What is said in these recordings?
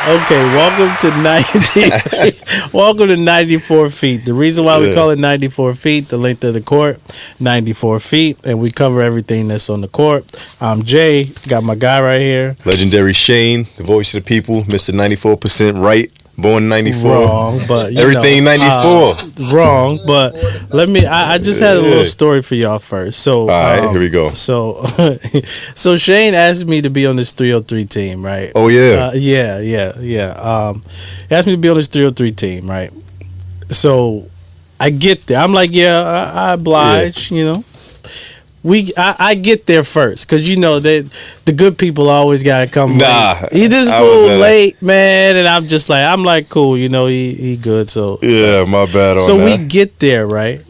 Okay, welcome to 90. Welcome to 94 feet. The reason why we call it 94 feet, the length of the court, 94 feet, and we cover everything that's on the court. I'm Jay. Got my guy right here. Legendary Shane, the voice of the people, Mr. 94% right. Born 94. Wrong, but everything 94. Wrong, but let me. I just had a little story for y'all first. So, all right, here we go. So, so Shane asked me to be on this 303 team, right? Oh yeah, yeah. He asked me to be on this 303 team, right? So, I get there. I'm like, yeah, I oblige. You know. I get there first because that the good people always gotta come. This fool late, man, and I'm like cool, he good. So yeah, my bad on so that. we get there, right?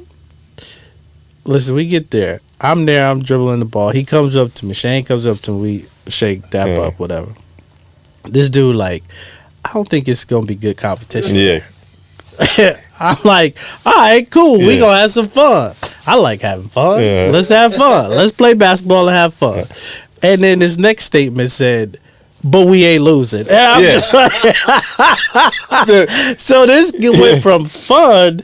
Listen, we get there. I'm there. I'm dribbling the ball. He comes up to me. Shane comes up to me. We shake, dap up, whatever. This dude, I don't think it's gonna be good competition. Yeah. I'm like, all right, cool. We gonna have some fun. I like having fun. Yeah. Let's have fun. Let's play basketball and have fun. And then his next statement said, but we ain't losing. And I'm just like, so this went from fun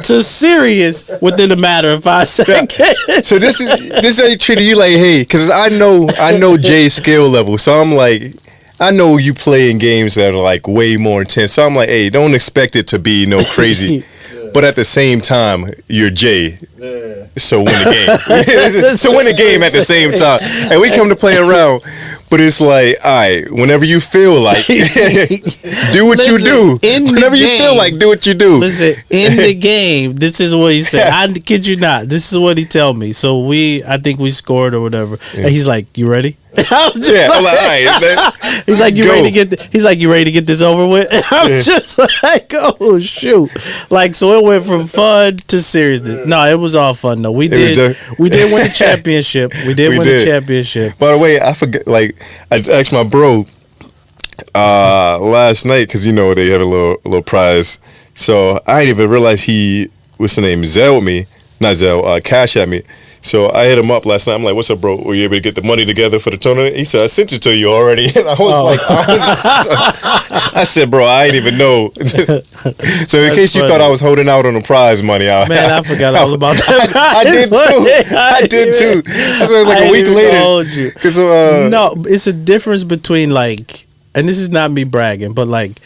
to serious within a matter of 5 seconds. So this is how you treated you like, hey, because I know Jay's skill level. So I'm like, I know you play in games that are way more intense. So I'm like, hey, don't expect it to be crazy. But at the same time, you're Jay. Yeah. So win the game. So win the game at the same time. And we come to play around. But it's like, all right, whenever you feel like, do what you do. Whenever you feel like, do what you do. Listen, in the game, this is what he said. I kid you not. This is what he tell me. So I think we scored or whatever. And he's like, you ready? I was just I'm like, all right, man. He's like, you ready to get? He's like, you ready to get this over with? And I'm just like, oh shoot! So it went from fun to seriousness. No, it was all fun though. We did win the championship. We did win the championship. By the way, I forgot. I asked my bro last night because they have a little prize. So I didn't even realize what's the name, Zelled me, not Zell, Cash at me. So I hit him up last night. I'm like, what's up, bro? Were you able to get the money together for the tournament? He said, I sent it to you already. And I was like, I said, bro, I didn't even know. So in case you thought I was holding out on the prize money. Man, I forgot all about that. I did too. I did too. That's why it was a week later. No, it's a difference between and this is not me bragging, but and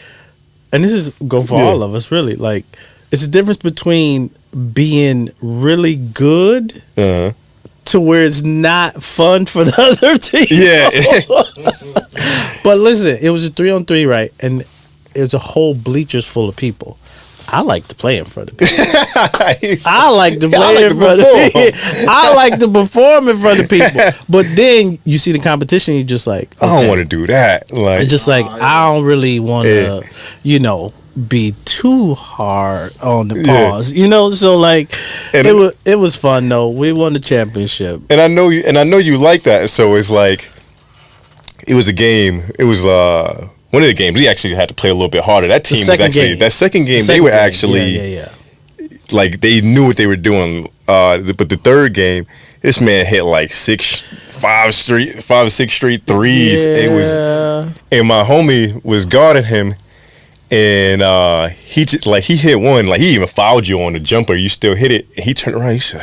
this is go for all of us really. It's a difference between being really good to where it's not fun for the other team. Yeah. But listen, it was a 3-on-3, right? And it was a whole bleachers full of people. I like to play in front of people. I like to play in front of people. I like to perform in front of people. But then you see the competition, you're just like, okay. I don't want to do that. It's just I don't really want to, be too hard on the pause, So it was fun though. We won the championship, and I know you like that. So it's it was a game. It was one of the games. We actually had to play a little bit harder. That team was actually that second game. They were actually they knew what they were doing. But the third game, this man hit 5 or 6 straight threes. It was, and my homie was guarding him. And he hit one, he even fouled you on the jumper. You still hit it. And he turned around. He said,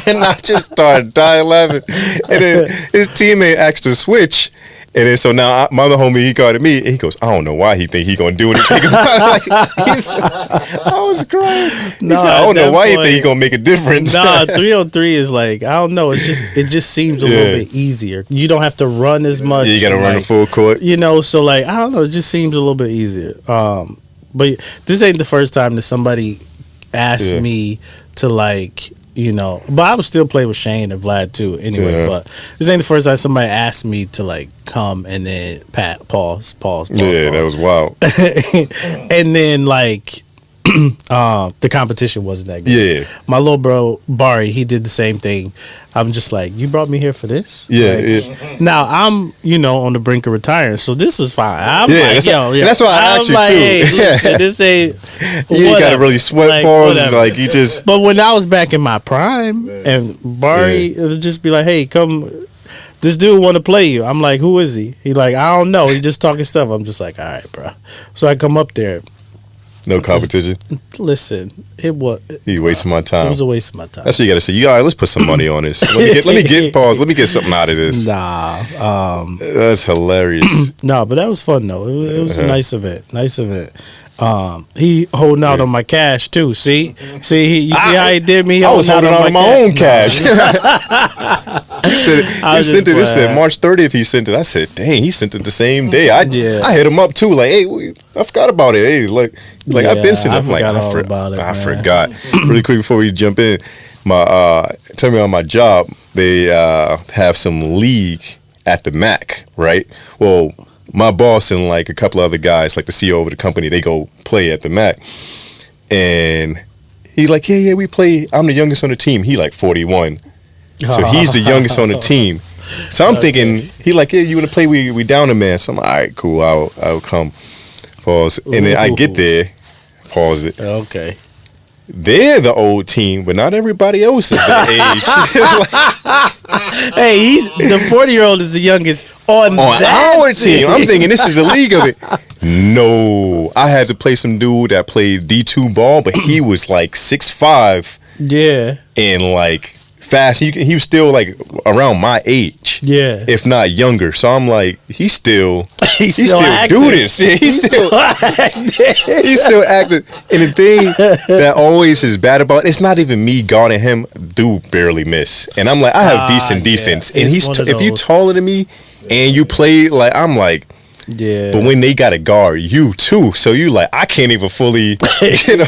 and I just started dying laughing. And then his teammate asked to switch. And then so now my other homie, he guarded me, and he goes, I don't know why he think he gonna do anything. I was crying. He said, I don't know why he think he gonna make a difference. 303 is I don't know. It just seems a little bit easier. You don't have to run as much. Yeah, you gotta run the full court. So I don't know. It just seems a little bit easier. But this ain't the first time that somebody asked me to but I would still play with Shane and Vlad too anyway, but this ain't the first time somebody asked me to come and then pause. Yeah, that was wild. And then the competition wasn't that good. Yeah. My little bro, Barry, he did the same thing. I'm just like, you brought me here for this? Yeah. Now, I'm, on the brink of retiring, so this was fine. That's why I asked you, too. Hey, listen, this ain't... You ain't got to really sweat pause. You just... But when I was back in my prime, and Barry would just be like, hey, come... this dude want to play you. I'm like, who is he? He like, I don't know. He just talking stuff. I'm just like, all right, bro. So I come up there. No competition. Listen, it was. You wasting my time. It was a waste of my time. That's what you got to say. You all right? Let's put some money on this. Let me get pause. Let me get something out of this. Nah, that's hilarious. No, but that was fun though. It was a nice event. Nice event. He holding out on my cash too. See, you see how he did me? I was holding out on my own cash. He sent it. It said March 30th. He sent it. I said, dang, he sent it the same day. I hit him up too. Like, hey, I forgot about it. Hey, look, I've been sending. I'm like, I forgot. Really quick before we jump in, tell me on my job, they have some league at the MAC, right? Well, my boss and like a couple of other guys, like the CEO of the company, they go play at the MAC. And he's like, yeah, we play. I'm the youngest on the team. He like 41. So he's the youngest on the team. So I'm thinking, he like, yeah, you want to play? We down a man. So I'm like, all right, cool. I'll come. Pause. And then I get there. Pause it. Okay. They're the old team, but not everybody else is their age. Hey, the 40-year-old is the youngest on our team. I'm thinking this is the league of it. No, I had to play some dude that played D2 ball, but he was like 6'5". Yeah, and like fast. He was still like around my age. Yeah, if not younger. So I'm like, he's still active. do this. Yeah, he's still active. And the thing that always is bad about it's not even me guarding him. Dude barely miss. And I'm like, I have decent defense. And if you taller than me and you play like I'm like. Yeah. But when they got to guard you too, so you like I can't even fully, because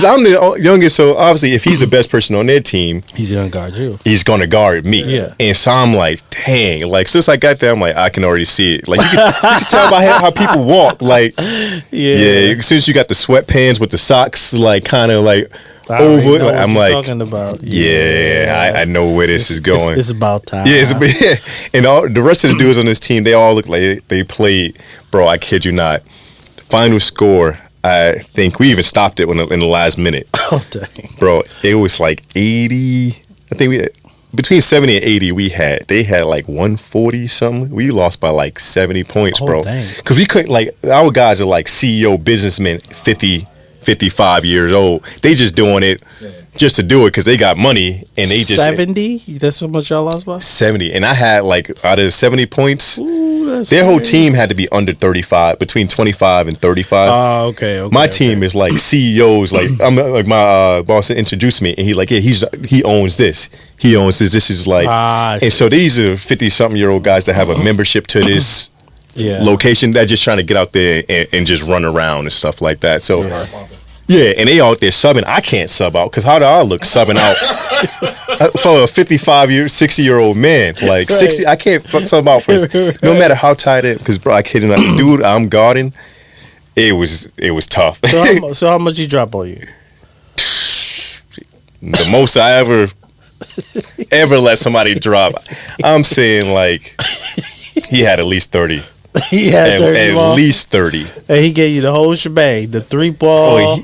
I'm the youngest. So obviously, if he's the best person on their team, he's gonna guard you. He's gonna guard me. Yeah. And so I'm like, dang. Like since I got there, I'm like, I can already see it. Like you can tell by how people walk. Like yeah. As soon as you got the sweatpants with the socks, like kind of like. Over, like, I'm like, talking about. I know where this is going. It's about time. Yeah, and the rest of the dudes on this team, they all look like they played. Bro, I kid you not. Final score, I think we even stopped it in the last minute. Oh dang, bro, it was like 80. I think between 70 and 80 they had like 140 something. We lost by like 70 points, bro. Because we couldn't our guys are like CEO businessmen, 55 years old. They just doing it just to do it because they got money and they just 70. That's how much y'all lost by? 70, and I had like out of 70 points, their whole team had to be under 35, between 25 and 35. Oh, okay. My team is like CEOs. Like I'm like my boss introduced me, and he like he owns this. He owns this. This is like, and so these are 50-something-year-old guys that have a membership to this. Location that just trying to get out there and just run around and stuff like that. So and they out there subbing. I can't sub out because how do I look subbing out for a 60-year-old man? Like 60, I can't sub out for no matter how tight it is. Because bro, I kid you not, the dude I'm guarding, it was tough. So how much he drop on you? The most I ever let somebody drop. I'm saying like he had at least 30. He had 30 at least 30. And he gave you the whole shebang, the 3-ball.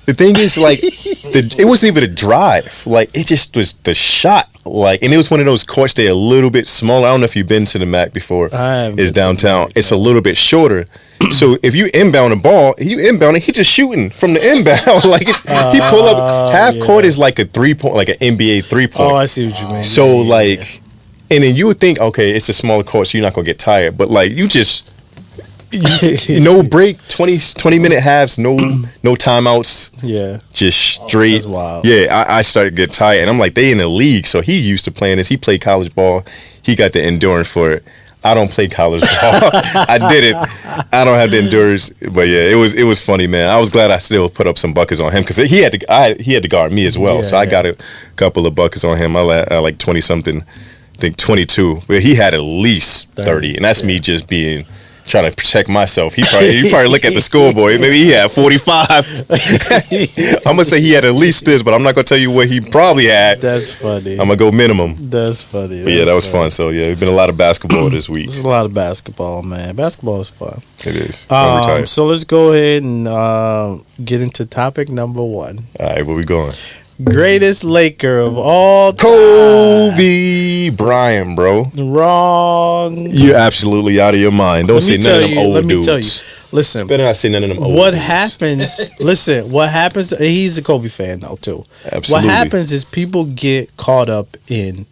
The thing is, like, it wasn't even a drive. Like, it just was the shot. Like, and it was one of those courts that are a little bit smaller. I don't know if you've been to the MAC before. It's downtown. It's a little bit shorter. So if you inbound a ball, he just shooting from the inbound. Like he pull up. Half court is like a 3-point, like an NBA 3-point. Oh, I see what you mean. So like. And then you would think, okay, it's a smaller court, so you're not gonna get tired. But like you just no break, 20-minute halves, no timeouts. Yeah, just straight. That's wild. Yeah, I started to get tired, and I'm like, they in the league, so he used to playing this. He played college ball. He got the endurance for it. I don't play college ball. I didn't. I don't have the endurance. But yeah, it was funny, man. I was glad I still put up some buckets on him because he had to guard me as well. So I got a couple of buckets on him. I like 20 something. I think 22, but he had at least 30, and that's me just trying to protect myself. He probably look at the scoreboard. Maybe he had 45. I'm gonna say he had at least this, but I'm not gonna tell you what he probably had. That's funny. I'm gonna go minimum. That's funny. But yeah, that was fun. So yeah, it's been a lot of basketball this week. There's a lot of basketball, man. Basketball is fun. It is. So let's go ahead and get into topic number 1. All right, where we going? Greatest Laker of all time. Kobe Bryant, bro. Wrong. You're absolutely out of your mind. Don't say none of them old dudes. Let me tell you. Listen. Better not say none of them old What dudes. happens? Listen. What happens? He's a Kobe fan though too. Absolutely. What happens is people get caught up in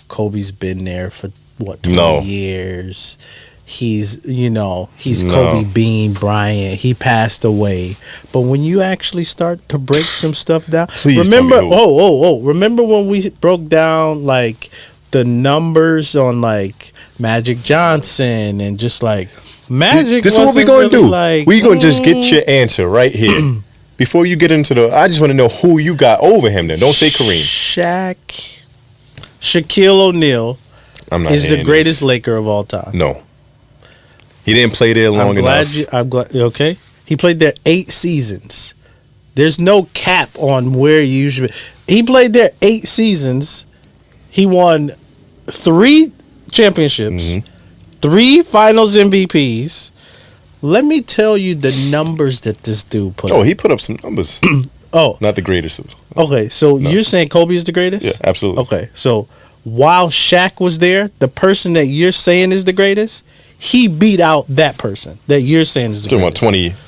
Kobe's been there for what 20 years. He's Kobe Bean Bryant. He passed away. But when you actually start to break some stuff down, remember remember when we broke down like the numbers on like Magic Johnson and just like Magic. This is what we're gonna do. We're gonna just get your answer right here. Before you get into I just want to know who you got over him then. Don't say Kareem. Shaquille O'Neal is the greatest Laker of all time. No. He didn't play there long enough. I'm glad. Okay, he played there 8 seasons. There's no cap on where you usually. He played there 8 seasons. He won 3 championships, 3 Finals MVPs. Let me tell you the numbers that this dude put up. Oh, he put up some numbers. Not the greatest. Okay, so you're saying Kobe is the greatest? Yeah, absolutely. Okay, so while Shaq was there, the person that you're saying is the greatest, he beat out that person that you're saying is the greatest. Talking about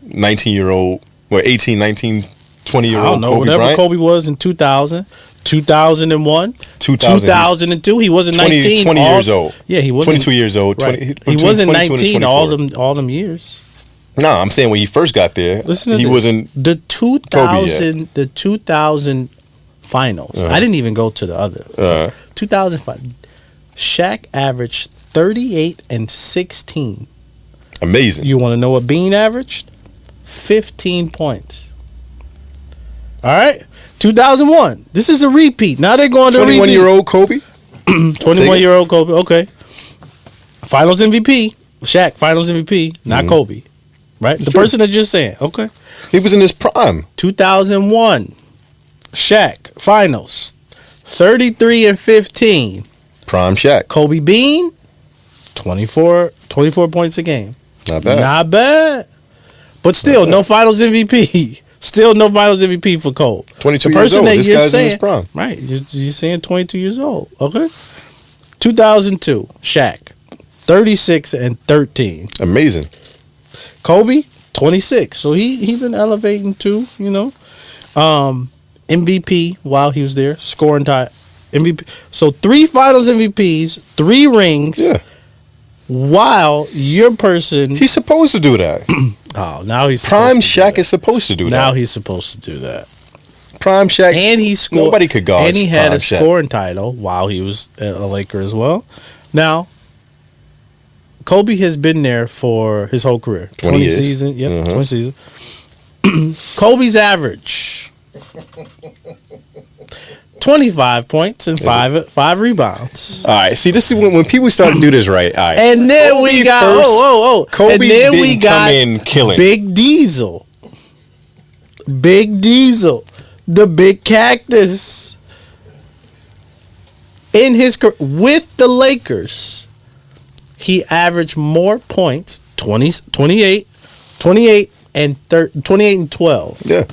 19-year-old, 18, 19, 20-year-old I don't know, Kobe whatever Bryant? Kobe was in 2000, 2001, 2002. He wasn't 19. 20 years old. Yeah, he wasn't. 22 years old. Right. He wasn't 19 all them years. No, I'm saying when he first got there, he wasn't the 2000 the 2000 finals. I didn't even go to the other 2005. Shaq averaged 38 and 16. Amazing. You want to know what Bean averaged? 15 points. All right. 2001. This is a repeat. Now they're going to 21-year-old Kobe. 21-year-old Kobe. Okay. Finals MVP. Shaq. Finals MVP. Not Kobe. Right. The person that you're saying. Okay. He was in his prime. 2001. Shaq. Finals. 33 and 15. Prime Shaq. Kobe Bean. 24 points a game. Not bad. Not bad. But still, no Finals MVP. Still no Finals MVP for Cole. 22 years old. This guy's in his prime. Right. You're saying 22 years old. Okay. 2002. Shaq. 36 and 13. Amazing. Kobe. 26. So he been elevating too, you know. MVP while he was there. Scoring tie. MVP. So 3 Finals MVPs. 3 rings. Yeah. While your person... He's supposed to do that. Now he's Prime Shaq is supposed to do that. Now he's supposed to do that. Prime Shaq. And he scored. Nobody could guard. And he had a Shaq. scoring title while he was a Laker as well. Now, Kobe has been there for his whole career. 20 seasons. Yep, 20 seasons. Kobe's average. 25 points and 5 rebounds. All right. See, this is when people start to do this right. All right. And then Kobe we got Kobe and then didn't we got come in killing. Big Diesel. Big Diesel. The big cactus. In his career with the Lakers, he averaged more points, 28 and 12. Yeah.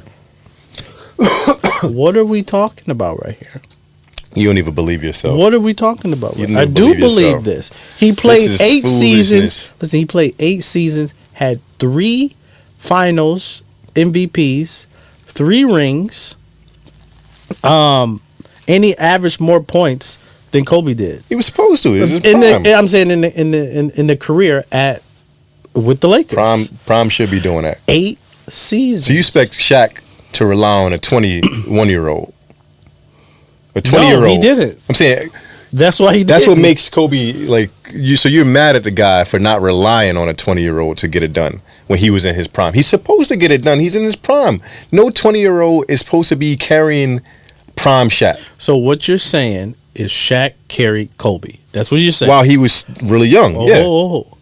What are we talking about right here? You don't even believe yourself. What are we talking about? I do believe believe this. He played 8 seasons. Listen, he played 8 seasons, had 3 finals MVPs, 3 rings, and he averaged more points than Kobe did. He was supposed to. I'm saying in the career with the Lakers. Prime should be doing that. 8 seasons. So you expect Shaq to rely on a 21-year-old? A 20-year-old. No, he didn't. I'm saying that's why he did. That's what makes Kobe like you. So you're mad at the guy for not relying on a 20-year-old to get it done when he was in his prime. He's supposed to get it done. He's in his prime. No 20-year-old is supposed to be carrying prime Shaq. So what you're saying is Shaq carried Kobe. That's what you're saying. While he was really young.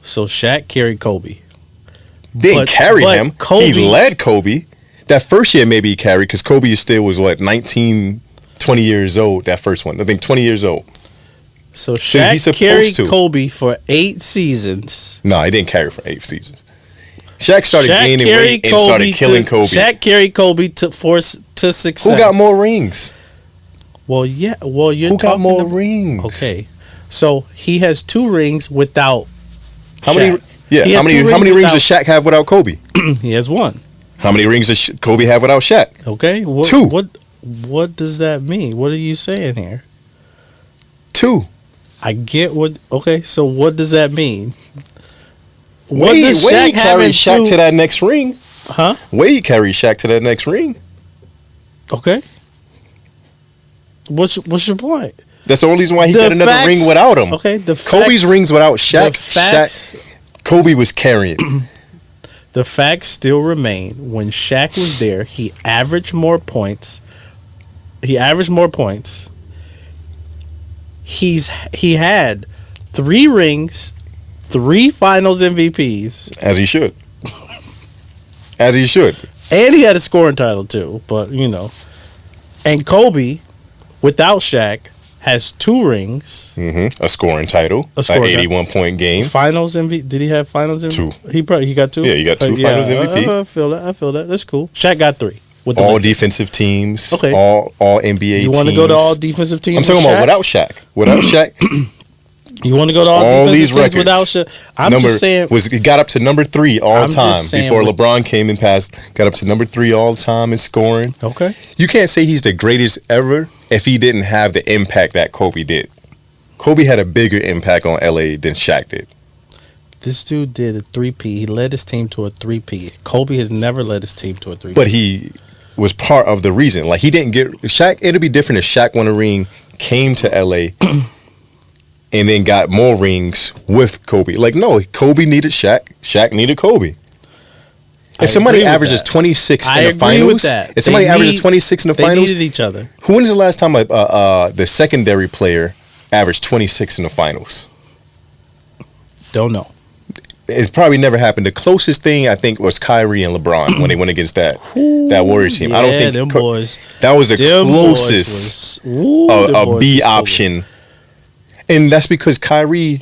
So Shaq carried Kobe. Didn't carry him. Kobe, he led Kobe. That first year maybe he carried because Kobe still was 19, 20 years old. That first one. I think 20 years old. So Shaq carried Kobe for 8 seasons. No, he didn't carry for 8 seasons. Shaq started gaining weight and started killing Kobe. Shaq carried Kobe to success. Who got more rings? Well, yeah. Well, you're Who got talking more rings? Okay, so he has 2 rings without. How Shaq. many? Yeah. How many rings does Shaq have without Kobe? He has 1. How many rings does Kobe have without Shaq? Okay. 2. What does that mean? What are you saying here? 2. I get what. Okay, so what does that mean? Wade carried Shaq to that next ring. Huh? Wade carried Shaq to that next ring. Okay. What's your point? That's the only reason why he got another ring without him. Okay. Kobe's rings without Shaq. Kobe was carrying. The facts still remain. When Shaq was there, he averaged more points. He had 3 rings, 3 Finals MVPs, as he should. As he should. And he had a scoring title too. But and Kobe, without Shaq, has 2 rings, a scoring title, an 81-point game, Finals MVP. Did he have Finals MVP? 2. He got 2. Yeah, he got 2 Finals MVP. I feel that. That's cool. Shaq got 3. With all defensive teams. Okay. All NBA teams. You want to go to all defensive teams? I'm talking about without Shaq. Without Shaq. You want to go to all defensive teams without Shaq? I'm just saying. It got up to number 3 all time before LeBron came and passed. Got up to number 3 all time in scoring. Okay. You can't say he's the greatest ever if he didn't have the impact that Kobe did. Kobe had a bigger impact on LA than Shaq did. This dude did a 3-P. He led his team to a 3-P. Kobe has never led his team to a 3-P. But he was part of the reason. Like, he didn't get Shaq. It'd be different if Shaq won a ring, came to LA, and then got more rings with Kobe. Like, no, Kobe needed Shaq. Shaq needed Kobe. If somebody averages 26 in the finals, if somebody averages 26 in the finals, they needed each other. When is the last time the secondary player averaged 26 in the finals? Don't know. It's probably never happened. The closest thing I think was Kyrie and LeBron when they went against that Warriors team. I don't think them boys, that was the closest a B option, and that's because Kyrie.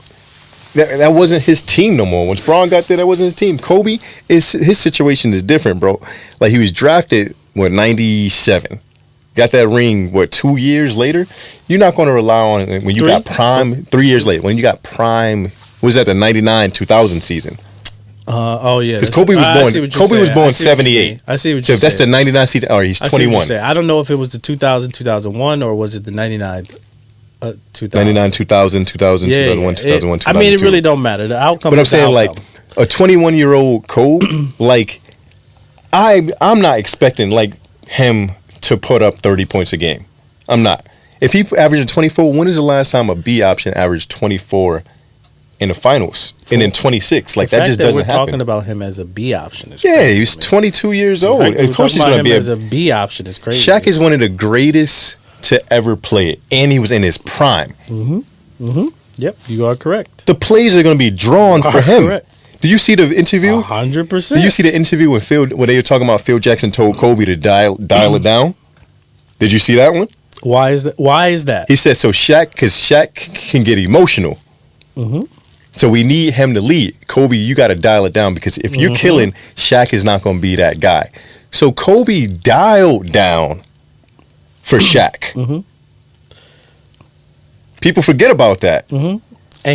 That wasn't his team no more. Once Bron got there, that wasn't his team. Kobe, his situation is different, bro. Like, he was drafted, 97. Got that ring, 2 years later? You're not going to rely on it when you got prime, 3 years later. When you got prime, was that the 99-2000 season? Oh, yeah. Because Kobe was born 78. I see what you're saying. So if that's the 99 season, or he's 21. I don't know if it was the 2000, 2001, or was it the 99 99, 2000, 2000, 2001, 2001, 2002. I mean, it really don't matter. The outcome. But I'm saying, like, a 21-year-old Kobe, like, I'm not expecting, like, him to put up 30 points a game. I'm not. If he averaged 24, when is the last time a B option averaged 24 in the finals? And then 26. Like, that just doesn't happen. We're talking about him as a B option. Yeah, he was 22 years old. Of course he's going to be as a B option. Is crazy. Shaq is one of the greatest to ever play it, and he was in his prime. Yep, you are correct. The plays are going to be drawn for him. Correct. Do you see the interview? 100%. Do you see the interview when they were talking about Phil Jackson told Kobe to dial it down? Did you see that one? Why is that? He said because Shaq can get emotional. So we need him to lead. Kobe, you got to dial it down, because if you're killing, Shaq is not going to be that guy. So Kobe dialed down for Shaq. People forget about that. And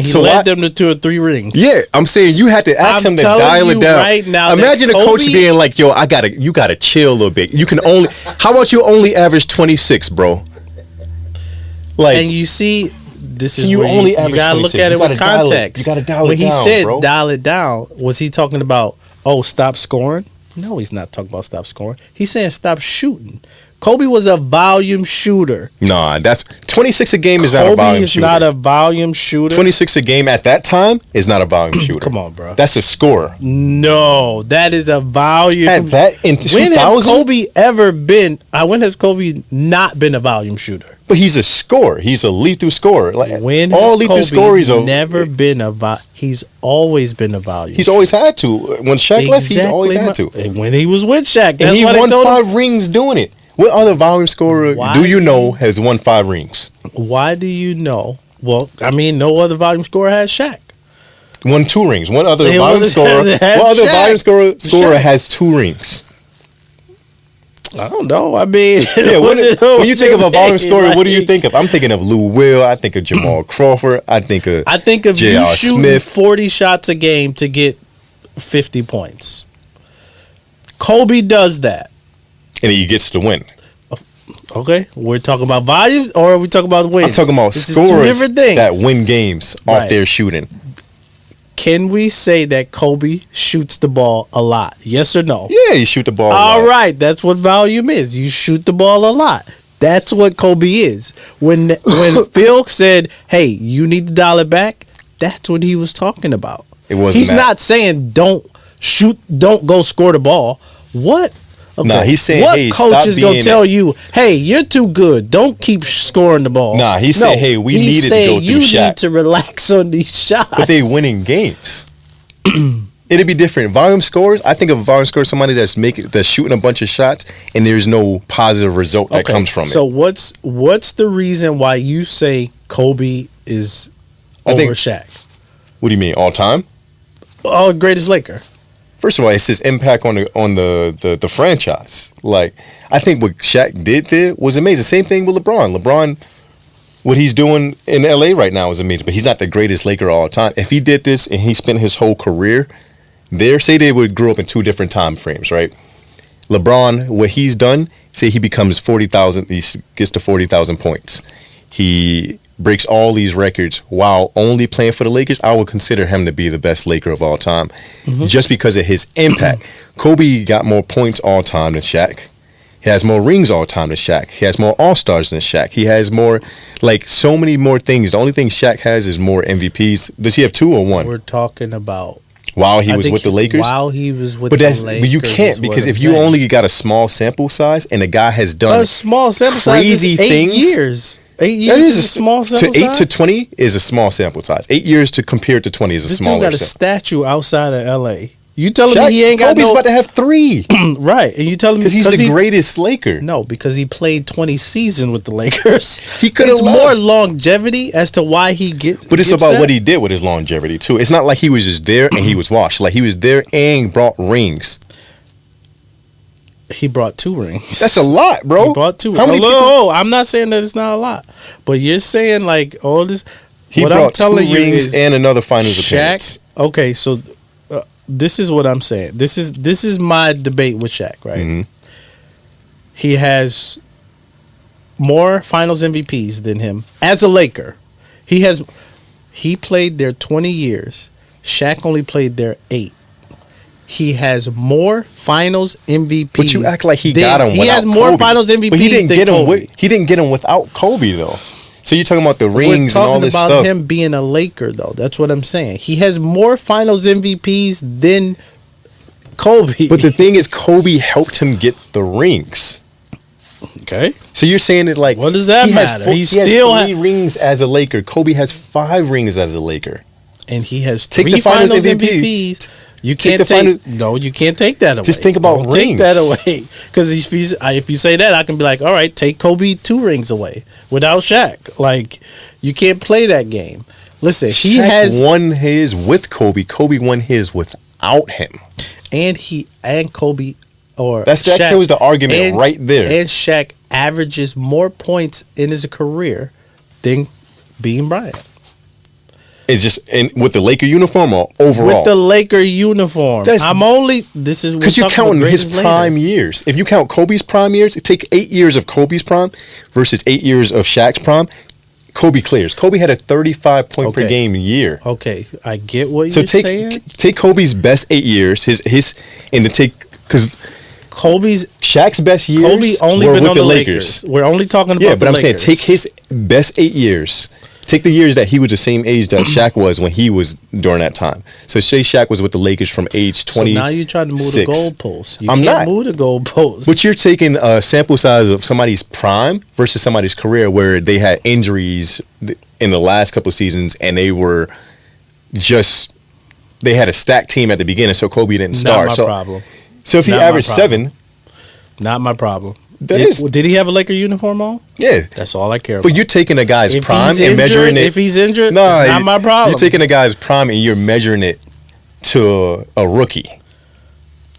he led them to 2 or 3 rings. Yeah, I'm saying you had to ask him to dial it down. Right now, imagine a coach being like, "Yo, you gotta chill a little bit. You can only. How about you only average 26, bro?" Like, and you see, this is you where only you gotta look at it with context. You gotta dial it down. When he said bro. dial it down, was he talking about stop scoring? No, he's not talking about stop scoring. He's saying stop shooting. Kobe was a volume shooter. Nah, that's 26 a game is not a volume shooter. Kobe is not a volume shooter. 26 a game at that time is not a volume shooter. Come on, bro. That's a scorer. No, that is a volume. At that in 2000? When has Kobe ever been? When has Kobe not been a volume shooter? But he's a scorer. He's a lethal scorer. Like, when all has lethal Kobe scorers never been a he's always been a volume. He's always had to. When Shaq left, he always had to. And when he was with Shaq, that's and he why won they told 5 rings doing it. What other volume scorer do you know has won 5 rings? Why do you know? Well, I mean, no other volume scorer has Shaq. Won 2 rings. What other volume scorer has 2 rings? I don't know. I mean, yeah. When you think of a volume scorer, what do you think of? I'm thinking of Lou Will. I think of Jamal Crawford. I think of you J.R. shooting Smith. 40 shots a game to get 50 points. Kobe does that, and he gets the win. Okay, we're talking about volume, or are we talking about wins? I'm talking about scorers that win games off their shooting. Can we say that Kobe shoots the ball a lot? Yes or no? Yeah, he shoot the ball a lot. All right, that's what volume is. You shoot the ball a lot. That's what Kobe is. When Phil said, "Hey, you need to dial it back," that's what he was talking about. It wasn't. He's not saying don't shoot, don't go score the ball. What? Okay. Nah, he's saying, what hey, coach is gonna tell you, hey, you're too good. Don't keep scoring the ball. Nah, he's saying, hey, we needed to go through Shaq. You need to relax on these shots. But they winning games. It'd be different. Volume scores. I think of a volume scorer, somebody that's shooting a bunch of shots, and there's no positive result that comes from it. So what's the reason why you say Kobe is over Shaq? What do you mean, all time? Oh, greatest Laker. First of all, it's his impact on the franchise. Like, I think what Shaq did there was amazing. Same thing with LeBron. LeBron, what he's doing in LA right now is amazing, but he's not the greatest Laker all time. If he did this and he spent his whole career there, say they would grow up in two different time frames, right? LeBron, what he's done, say he becomes 40,000, he gets to 40,000 points. He breaks all these records while only playing for the Lakers. I would consider him to be the best Laker of all time, just because of his impact. Kobe got more points all time than Shaq. He has more rings all time than Shaq. He has more All-Stars than Shaq. He has more, like, so many more things. The only thing Shaq has is more MVPs. Does he have 2 or 1? We're talking about while he was with the Lakers. While he was with the Lakers. But you can't, because if you only got a small sample size and the guy has done a small sample crazy size is 8 things. years. 8 years is a small sample size? 8 to 20 is a small sample size. 8 years to compare to 20 is a smaller sample. This dude got a statue outside of L.A. You telling me he ain't got Kobe's about to have 3. Right. And you telling me because he's the greatest Laker. No, because he played 20 seasons with the Lakers. He could have more longevity as to why he gets. But it's about what he did with his longevity too. It's not like he was just there and he was washed. Like, he was there and brought rings. He brought 2 rings. That's a lot, bro. He brought 2. How many people? I'm not saying that it's not a lot, but you're saying like all this. He what brought I'm telling 2 you rings is and another finals appearance. Okay, so this is what I'm saying. This is my debate with Shaq, right? Mm-hmm. He has more Finals MVPs than him as a Laker. He played there 20 years. Shaq only played there 8. He has more Finals MVPs. But you act like he got him without Kobe. He has more Finals MVPs. But he didn't get him without Kobe though. So you're talking about the rings and all this stuff. We're talking about him being a Laker, though. That's what I'm saying. He has more Finals MVPs than Kobe. But the thing is, Kobe helped him get the rings. Okay. So you're saying that, like, what does that matter? He still has 3 rings as a Laker. Kobe has 5 rings as a Laker. And he has 3 Finals MVPs. You can't you can't take that away. Just think about rings. Take that away, because if you say that, I can be like, all right, take Kobe 2 rings away without Shaq. Like, you can't play that game. Listen, Shaq won his with Kobe. Kobe won his without him. And Kobe, or that kills the argument right there. And Shaq averages more points in his career than Bean Bryant. It's just with the Laker uniform or overall? With the Laker uniform. This is because you're counting his prime years. If you count Kobe's prime years, take 8 years of Kobe's prime versus 8 years of Shaq's prime. Kobe clears. Kobe had a 35 point per game year. Okay, I get what you're saying. Take Kobe's best 8 years, because Shaq's best years. Kobe only been on the Lakers. We're only talking about but I'm saying take his best 8 years. Take the years that he was the same age that Shaq was when he was during that time. So say Shaq was with the Lakers from age 20. So now you're trying to move the goalposts. You can't not move the goalposts. But you're taking a sample size of somebody's prime versus somebody's career where they had injuries in the last couple of seasons and they had a stacked team at the beginning, so Kobe didn't start. Not my problem. So if he averaged 7. Not my problem. Did he have a Laker uniform on? Yeah. That's all I care about. But you're taking a guy's prime and measuring it. If he's injured, it's not my problem. You're taking a guy's prime and you're measuring it to a rookie.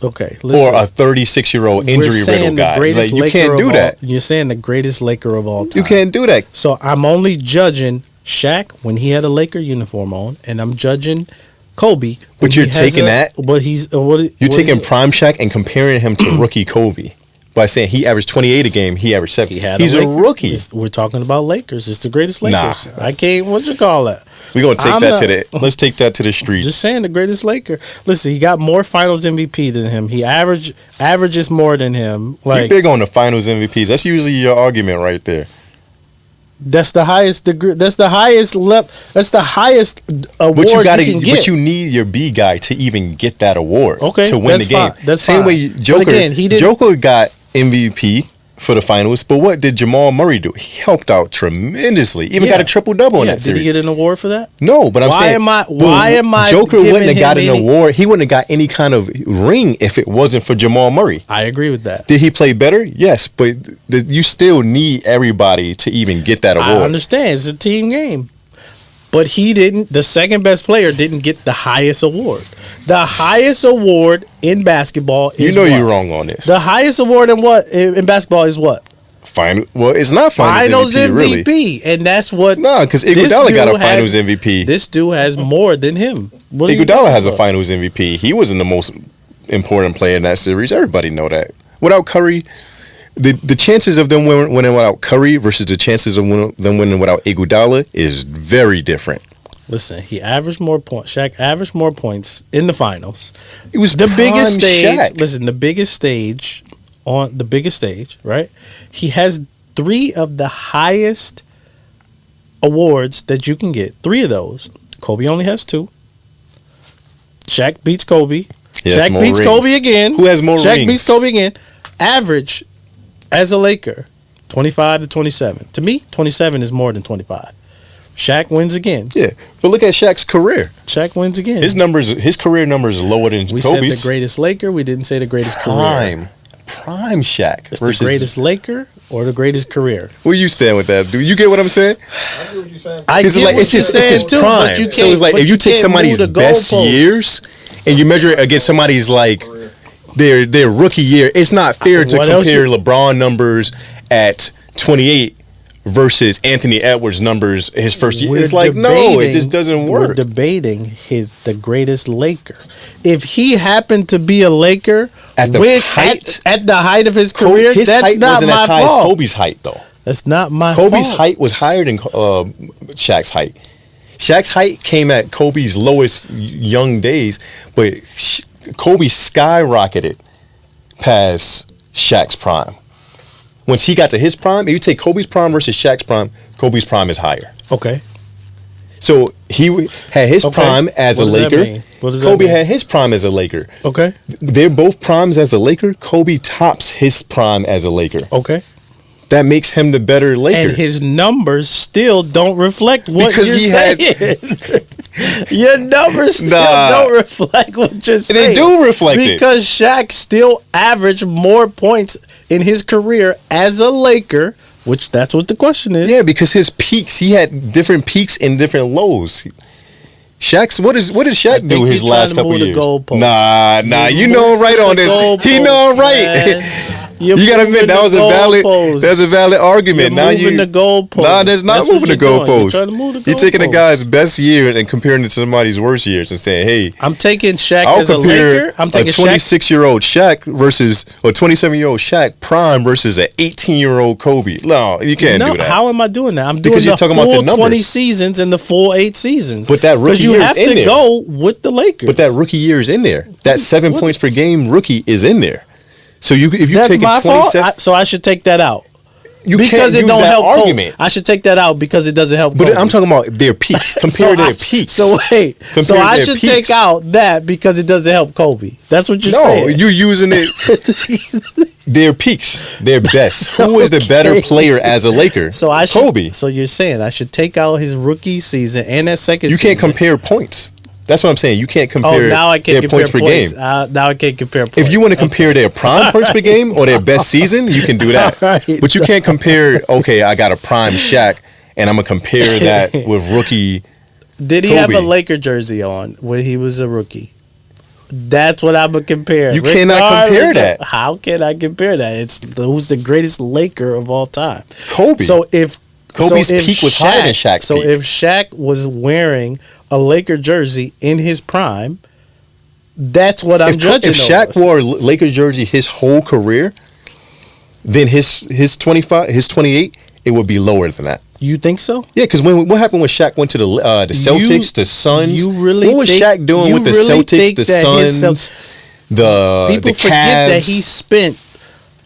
Okay, or a 36-year-old injury-riddled guy. Like, you can't do that. You're saying the greatest Laker of all time. You can't do that. So I'm only judging Shaq when he had a Laker uniform on, and I'm judging Kobe. But you're taking that. But he's you're taking prime Shaq and comparing him to rookie Kobe by saying he averaged 28 a game. He averaged 7. He's a rookie. We're talking about Lakers. It's the greatest Lakers. Nah. I can't. What you call that? We're gonna take let's take that to the streets. Just saying, the greatest Laker. Listen, he got more Finals MVP than him. He averages more than him. Like, you're big on the Finals MVPs. That's usually your argument right there. That's the highest degree. That's the highest award you can get. But you need your B guy to even get that award. Okay, to win the game. Fine. That's same fine. way Joker. But again, Joker got MVP for the finals, but what did Jamal Murray do? He helped out tremendously. Even got a triple-double in that series. Did he get an award for that? No, but why am I Joker wouldn't have got an award. He wouldn't have got any kind of ring if it wasn't for Jamal Murray. I agree with that. Did he play better? Yes, but you still need everybody to even get that award. I understand. It's a team game. But he didn't. The second best player didn't get the highest award. The highest award in basketball is what? You're wrong on this. The highest award in basketball is what? Well, it's not Finals MVP, really. And that's what. No, because Iguodala got a Finals MVP. This dude has more than him. Iguodala has a Finals MVP. He wasn't the most important player in that series. Everybody know that. Without Curry, the chances of them winning without Curry versus the chances of them winning without Iguodala is very different. Listen, he averaged more points. Shaq averaged more points in the finals. It was the biggest stage. Shaq. Listen, the biggest stage, right? He has 3 of the highest awards that you can get. 3 of those. Kobe only has 2. Shaq beats Kobe. Shaq beats Kobe again. Who has more rings? Shaq beats Kobe again. Average as a Laker, 25 to 27. To me, 27 is more than 25. Shaq wins again. Yeah, but look at Shaq's career. Shaq wins again. His career numbers are lower than Kobe's. We said the greatest Laker. We didn't say the greatest career. Prime Shaq. It's the greatest Laker or the greatest career. Where you stand with that? Do you get what I'm saying? I get what you're saying. It's his prime. So it's like if you take somebody's best years and you measure it against somebody's like their rookie year, it's not fair to compare LeBron numbers at 28 versus Anthony Edwards numbers his first year. It's like, no, it just doesn't work. We're debating the greatest Laker. If he happened to be a Laker at the height of his career, his that's height not wasn't my as high fault. As Kobe's height, though. That's not my Kobe's fault. height was higher than Shaq's height. Shaq's height came at Kobe's lowest young days, but Kobe skyrocketed past Shaq's prime. Once he got to his prime, if you take Kobe's prime versus Shaq's prime is higher. Okay. So he had his prime as a Laker. Kobe had his prime as a Laker. Okay. They're both primes as a Laker. Kobe tops his prime as a Laker. Okay. That makes him the better Laker. And his numbers still don't reflect what you're saying. Your numbers still don't reflect what you're saying. They do reflect it. Because Shaq still averaged more points in his career as a Laker, which that's what the question is. Yeah, because his peaks, he had different peaks and different lows. Shaq's what did Shaq do his last couple years? Nah, you know right on this. He know right. You gotta admit that was a valid argument. You're moving the goalpost. Nah, that's not moving the goalpost. You're taking a guy's best year and comparing it to somebody's worst years and saying, "Hey, I'm taking Shaq as a Laker. I'm taking a 26-year-old Shaq versus a 27-year-old Shaq prime versus an 18-year-old Kobe." No, you can't do that. How am I doing that? I'm doing the full 20 seasons and the full 8 seasons. But that rookie year is in there. Because you have to go with the Lakers. But that rookie year is in there. That 7 points per game rookie is in there. So if you take a 27, so I should take that out. Because it don't help argument. I should take that out because it doesn't help. But I'm talking about their peaks. Compare their peaks. So wait. So I should take out that because it doesn't help Kobe. That's what you're saying. No, you're using it. Their peaks, their best. Who is the better player as a Laker? Kobe. So you're saying I should take out his rookie season and that second season. You can't compare points. That's what I'm saying. You can't compare their points per game. Now I can't compare points. If you want to compare their prime points per game or their best season, you can do that. Right. But you can't compare, okay, I got a prime Shaq, and I'm going to compare that with rookie Did he Kobe. have a Laker jersey on when he was a rookie? That's what I'm gonna compare. You cannot compare that. How can I compare that? It's who's the greatest Laker of all time? Kobe. So if Kobe's peak was higher than Shaq's so peak. if Shaq was wearing a Laker jersey in his prime, that's what I'm judging. If Shaq wore a Lakers jersey his whole career, then his 28, it would be lower than that. You think so? Yeah, because what happened when Shaq went to the Celtics, the Suns? What was Shaq doing with the Celtics, the Suns, the people Cavs? Forget that he spent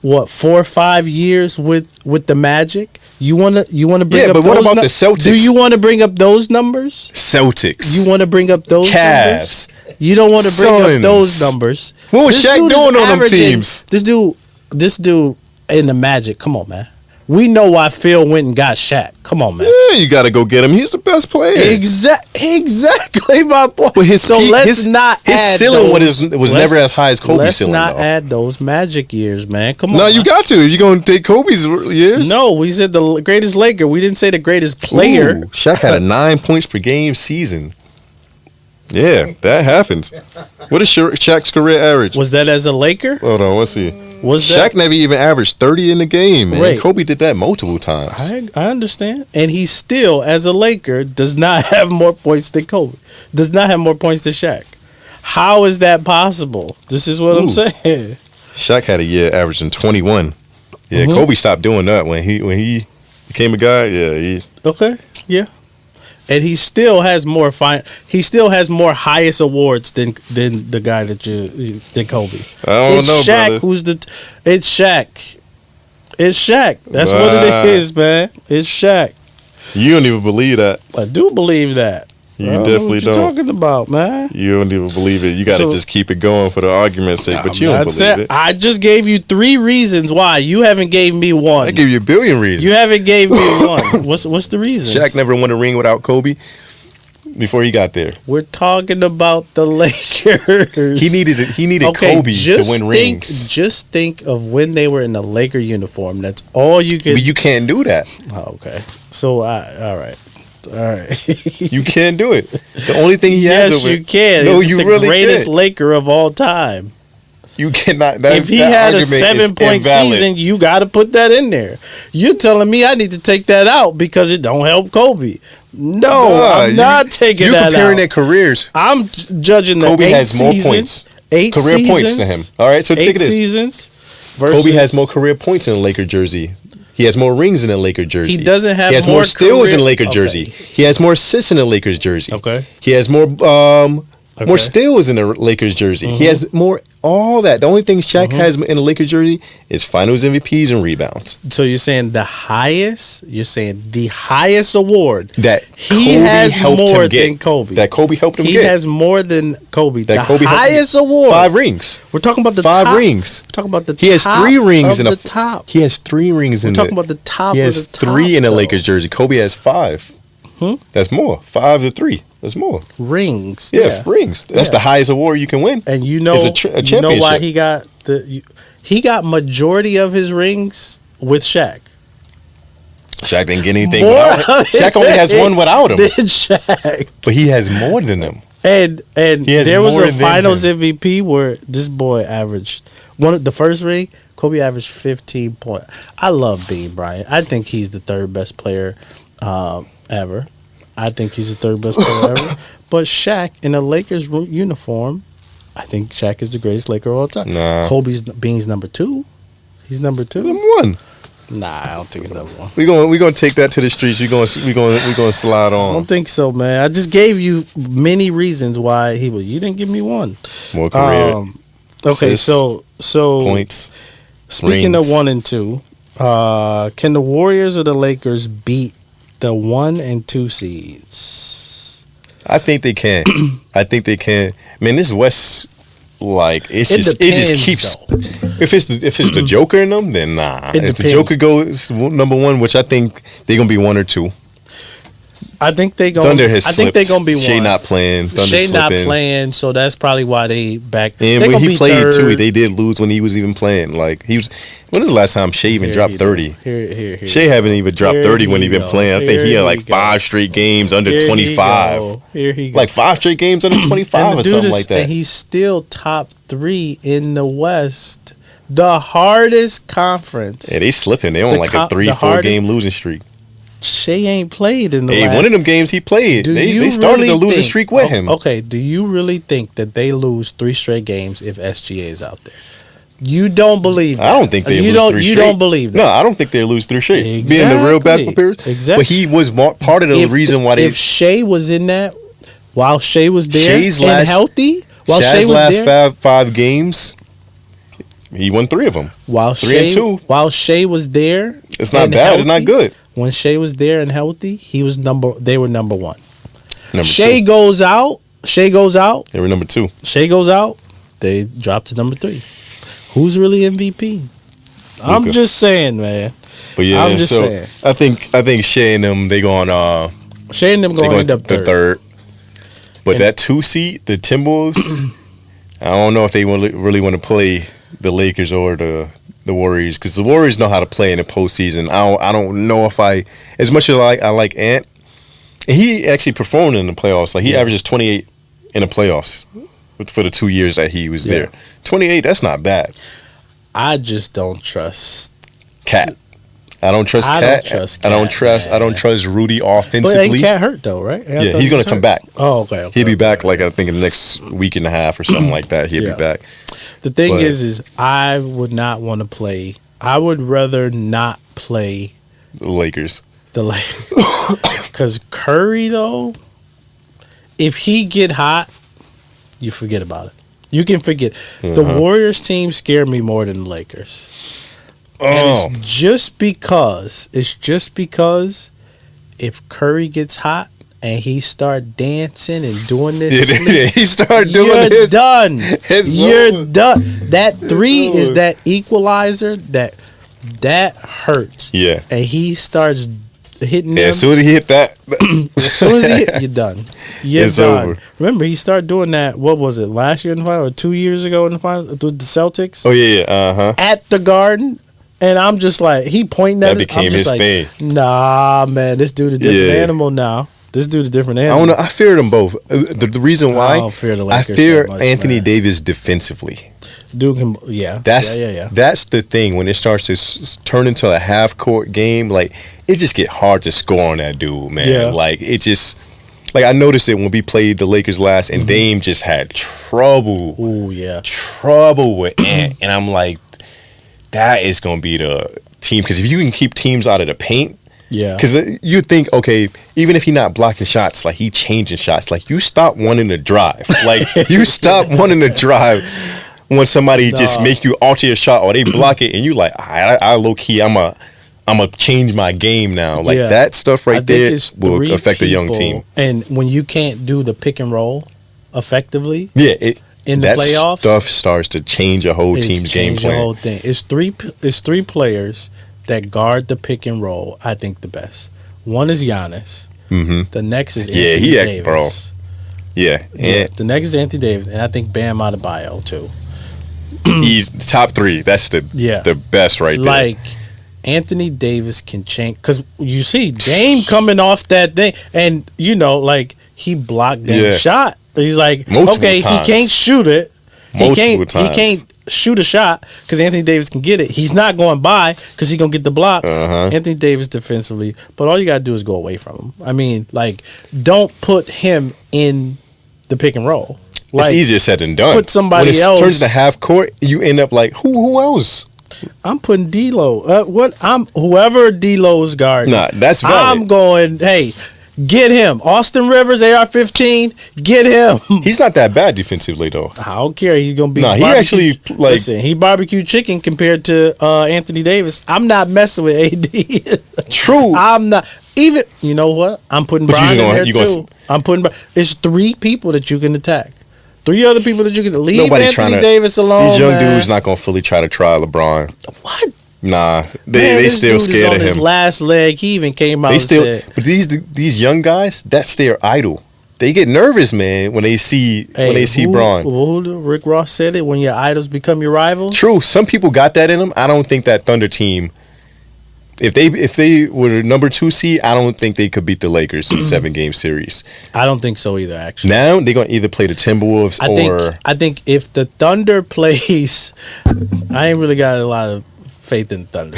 4 or 5 years with the Magic. You wanna bring up? But what about the Celtics? Do you want to bring up those numbers? Celtics. You want to bring up those Cavs? Numbers? You don't want to bring up those numbers. What was Shaq doing on them teams? This dude in the Magic. Come on, man. We know why Phil went and got Shaq. Come on, man. Yeah, you got to go get him. He's the best player. Exactly my point. But his ceiling was never as high as Kobe's ceiling. Let's not add those Magic years, man. Come on. No, you got to. You're going to take Kobe's years? No, we said the greatest Laker. We didn't say the greatest player. Ooh, Shaq had a 9 points per game season. Yeah, that happened. What is Shaq's career average? Was that as a Laker? Hold on, let's see. Shaq never even averaged 30 in the game, man. Right. Kobe did that multiple times. I understand. And he still, as a Laker, does not have more points than Kobe. Does not have more points than Shaq. How is that possible? This is what I'm saying. Shaq had a year averaging 21. Yeah, Kobe stopped doing that when he became a guy. Yeah, Okay. Yeah. And he still has more highest awards than the guy than Kobe. I don't know, Shaq brother. It's Shaq. It's Shaq. That's what it is, man. It's Shaq. You don't even believe that. I do believe that. You definitely don't. What you talking about, man? You don't even believe it. You got to just keep it going for the argument's sake, but you don't believe it. I just gave you 3 reasons why. You haven't gave me one. I gave you a billion reasons. You haven't gave me one. What's the reason? Shaq never won a ring without Kobe before he got there. We're talking about the Lakers. He needed Kobe to win rings. Just think of when they were in the Laker uniform. That's all you can. But you can't do that. Oh, okay. So all right. You can't do it. The only thing he has over you can. No, it's you the really greatest can't. Laker of all time. You cannot. If he had a 7-point season, you got to put that in there. You're telling me I need to take that out because it don't help Kobe. No, I'm not taking that out. You're comparing their careers. I'm judging the Kobe has more points. 8 career seasons, points to him. All right, so take it. 8 seasons. Kobe has more career points in a Laker jersey. He has more rings in a Laker jersey. He doesn't have. He has more steals in a Laker jersey. He has more assists in a Lakers jersey. Okay. He has more steals in a Lakers jersey. He has more all that. The only thing Shaq has in a Lakers jersey is Finals MVPs and rebounds. So you're saying the highest? You're saying the highest award that he Kobe has helped more him get. than Kobe. That Kobe helped him he get. He has more than Kobe. That the Kobe highest award. 5 rings. We're talking about the 5 top. rings. We're talking about the. He has 3 rings in the top. He has 3 rings in. We're talking about the top. He has of the top, 3 in a though. Lakers jersey. Kobe has 5. That's more. 5 to 3. That's more. Rings. Yeah. Rings. That's the highest award you can win. And you know, a championship. You know why he got he got majority of his rings with Shaq. Shaq didn't get anything without him. Shaq only has one without him. Did Shaq. But he has more than them. And there was a Finals MVP where this boy averaged the first ring. Kobe averaged 15 points. I love Bean Bryant. I think he's the 3rd best player ever. I think he's the 3rd best player ever. But Shaq in a Lakers uniform, I think Shaq is the greatest Laker of all time. Nah. Bean's number 2. He's number 2. Number 1. Nah, I don't think he's number 1. We gonna take that to the streets. We gonna slide on. I don't think so, man. I just gave you many reasons why he was. You didn't give me one. More career. Okay, so points. Speaking rings. of 1 and 2, can the Warriors or the Lakers beat the 1 and 2 seeds? I think they can. I think they can. Man, this West, like it just keeps. Though. If it's the Joker in them, then nah. If depends. the Joker goes number 1, which I think they're gonna be 1 or 2. I think they going. Thunder has I think they're gonna be Shea one. not playing. Thunder Shea not slipping. playing, so that's probably why they back. And they when gonna he be played third. too, they did lose when he was even playing. Like he was. When was the last time Shea even dropped 30? Here, Shea haven't even dropped 30 when he been playing. I think he had like 5 straight games under 25. Here he go. Like 5 straight games under 25 or something like that. And he's still top 3 in the West, the hardest conference. Yeah, they slipping. They on like a 3-4 game losing streak. Shea ain't played in the last. One of them games he played. They started the losing streak with him. Okay, do you really think that they lose 3 straight games if SGA is out there? You don't believe that. I don't think they lose 3 straight. You don't believe that. No, I don't think they lose 3 straight. Exactly. Being the real basketball players. Exactly. But he was part of the reason why they. If Shea was in that, while Shea was there and healthy, while Shai's Shea was last there, 5 games, he won 3 of them. While 3 and 2. While Shea was there, it's not bad. Healthy, it's not good. When Shea was there and healthy, they were number 1. Shea goes out. They were number 2. Shea goes out. They dropped to number 3. Who's really MVP? Luka. I'm just saying, man. But yeah, I'm just saying. I think Shea and them going to end up third. But that 2 seed, the Timberwolves, I don't know if they really want to play the Lakers or the Warriors, because the Warriors know how to play in the postseason. I don't know if as much as I like Ant, and he actually performed in the playoffs. Like he averages 28 in the playoffs for the 2 years that he was there. 28, that's not bad. I just don't trust Cat. I don't trust Cat. I don't trust Rudy offensively. But ain't Cat hurt though, right? Yeah, he's gonna come back. Oh, okay. He'll be back like I think in the next week and a half or something like that. He'll be back. The thing is I would not want to play. I would rather not play the Lakers. Because Curry though, if he get hot, you forget about it. You can forget. The Warriors team scared me more than the Lakers. And it's just because if Curry gets hot and he start dancing and doing this, he start doing you're this. Done. You're over. Done. That 3 is that equalizer that hurts. Yeah. And he starts hitting them. As soon as he hit that, as soon as he hit, you're done. It's done. Over. Remember, he started doing that. What was it? Last year in the final, or 2 years ago in the final with the Celtics? Oh yeah. At the Garden. And I'm just like, he pointing at it. That became his thing. Nah, man, this dude a different animal now. This dude's a different animal. I don't know. I fear them both. The reason why I don't fear the Lakers. I fear so much, Anthony Davis defensively. Dude can, That's the thing. When it starts to turn into a half court game, like it just get hard to score on that dude, man. Yeah. Like it just. Like I noticed it when we played the Lakers last, and Dame just had trouble. Ooh, yeah, trouble with Ant, and I'm like, that is gonna be the team, because if you can keep teams out of the paint, because you think, okay, even if he's not blocking shots, like he changing shots, like you stop wanting to drive, like you stop wanting to drive when somebody just make you alter your shot or they block it, and you like, I low key, I'm a change my game now. Like that stuff right there will affect a young team. And when you can't do the pick and roll effectively, in the playoffs, stuff starts to change a whole team's game plan. The whole thing. It's three players that guard the pick and roll. I think the best. One is Giannis. Mm-hmm. The next is Anthony Davis. Bro. Yeah. The next is Anthony Davis, and I think Bam Adebayo too. He's top 3. That's the best right there. Like Anthony Davis can change, because you see Dame coming off that thing, and like he blocked that shot. He's like, multiple times. He can't shoot it. He times. can't shoot a shot because Anthony Davis can get it. He's not going by because he's going to get the block. Anthony Davis defensively. But all you got to do is go away from him. I mean, like, don't put him in the pick and roll. Like, it's easier said than done. Put somebody else. When it turns to half court, you end up like, who else? I'm putting D-Lo. Whoever D-Lo's guarding. Nah, that's valid. I'm going, hey, get him. Austin Rivers, AR-15, get him. He's not that bad defensively, though. I don't care. He's going to be he actually, like... Listen, he barbecue chicken compared to Anthony Davis. I'm not messing with AD. True. I'm not. Even, you know what? I'm putting Brian in there, too. I'm putting... It's 3 people that you can attack. 3 other people that you can leave. Anthony Davis alone. These young dudes not going to fully try LeBron. What? Nah, they still scared of him. His last leg, he even came out. But these young guys, that's their idol. They get nervous, man, when they see Bron. Rick Ross said it, when your idols become your rivals. True, some people got that in them. I don't think that Thunder team, if they were number 2 seed, I don't think they could beat the Lakers in a 7-game series. I don't think so either. Actually, now they're gonna either play the Timberwolves I think if the Thunder plays, I ain't really got a lot of faith in Thunder.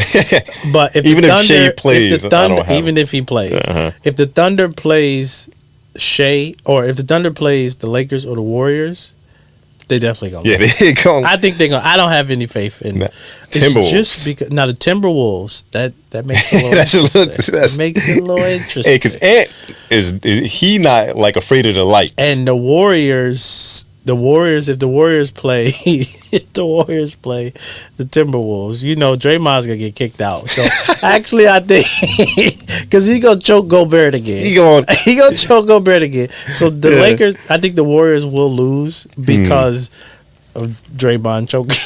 But if even the if Thunder, Shea plays, if he plays, if the Thunder plays Shea, or if the Thunder plays the Lakers or the Warriors, they definitely gonna. Yeah, they gonna. I think they're gonna. I don't have any faith in Timberwolves. Just because now the Timberwolves that makes it a little that makes it a little interesting. Hey, because Ant is he not like afraid of the lights? And the Warriors, if the Warriors play, the Timberwolves, Draymond's gonna get kicked out. So actually, I think because he gonna choke Gobert again. He gonna choke Gobert again. So the Lakers, I think the Warriors will lose because of Draymond choking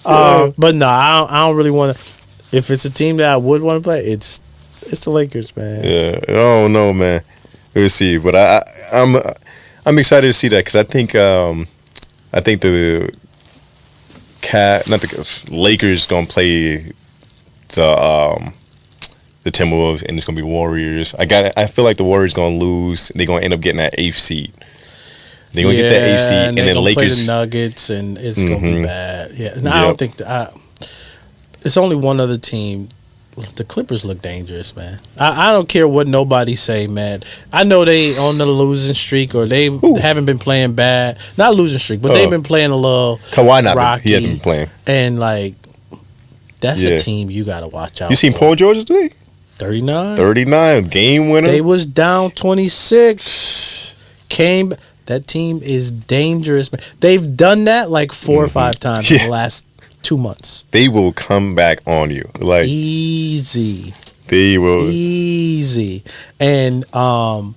Gobert. But no, I don't really want to. If it's a team that I would want to play, it's the Lakers, man. Yeah, I don't know, man. We'll see, but I'm excited to see that because I think the Lakers gonna play the Timberwolves, and it's gonna be Warriors. I feel like the Warriors gonna lose. They're gonna end up getting that 8th seed. They're gonna get that 8th seed, and then Lakers play the Nuggets, and it's gonna be bad. Yeah, no, I don't think it's only one other team. The Clippers look dangerous, man. I don't care what nobody say, man. I know they on the losing streak, or they haven't been playing bad. Not losing streak, but they've been playing a little Kawhi not rocky. He hasn't been playing. And, that's a team you got to watch out You seen for. Paul George today? 39. Game winner. They was down 26. That team is dangerous, man. They've done that 4 or 5 times in the last 2 months. They will come back on you easy. They will easy. And who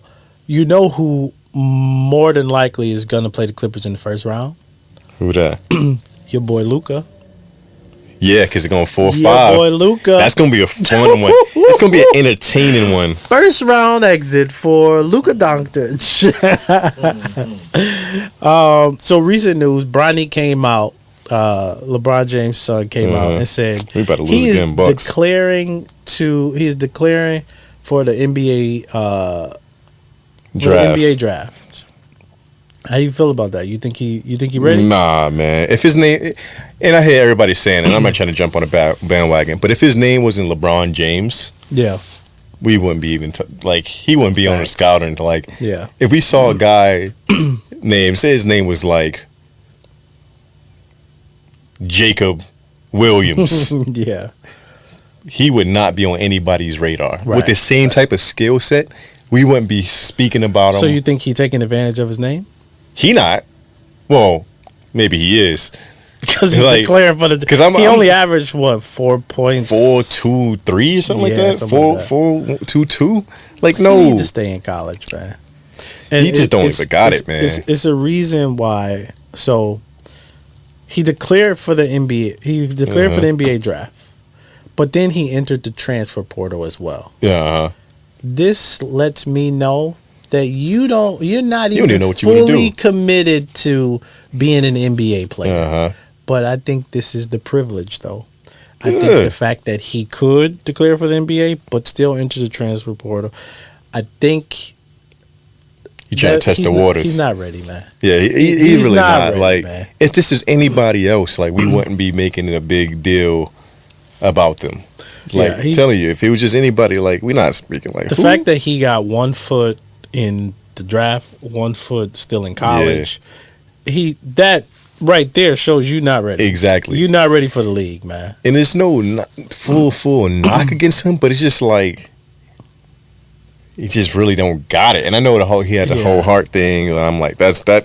more than likely is gonna play the Clippers in the first round? Who that? Your boy Luka. Yeah, because they're going 4-5. Your boy Luka. That's gonna be a fun one. That's gonna be an entertaining one. First round exit for Luka Doncic. So recent news: Bronny came out. LeBron James' son came out and said we about to lose again, Bucks. He is declaring for the NBA draft. How you feel about that? You think he ready? Nah, man. If his name, and I hear everybody saying, and I'm not trying to jump on a bandwagon, but if his name wasn't LeBron James, we wouldn't be even he wouldn't be on the scouting. If we saw a guy say his name was Jacob Williams. He would not be on anybody's radar. With the same type of skill set, we wouldn't be speaking about him. So you think he taking advantage of his name? He not. Well, maybe he is. Because he's declaring for the. He only averaged 4 points, 4.23 or something like that. 4.22. No, he need to stay in college, man. And he just don't even got it, man. It's a reason why. So he declared for the NBA. He declared for the NBA draft, but then he entered the transfer portal as well. Yeah. This lets me know that you're not even fully committed to being an NBA player. But I think this is the privilege, though. I think the fact that he could declare for the NBA, but still enter the transfer portal, I think he trying to test the waters. He's not ready, man. Yeah, he's really not. Ready, man. If this is anybody else, we wouldn't be making it a big deal about them. Telling you, if it was just anybody, we're not speaking the fact that he got 1 foot in the draft, 1 foot still in college. That right there shows you not ready. Exactly, you're not ready for the league, man. And there's no full knock against him, but it's just he just really don't got it. And I know he had the whole heart thing. And I'm like, that's a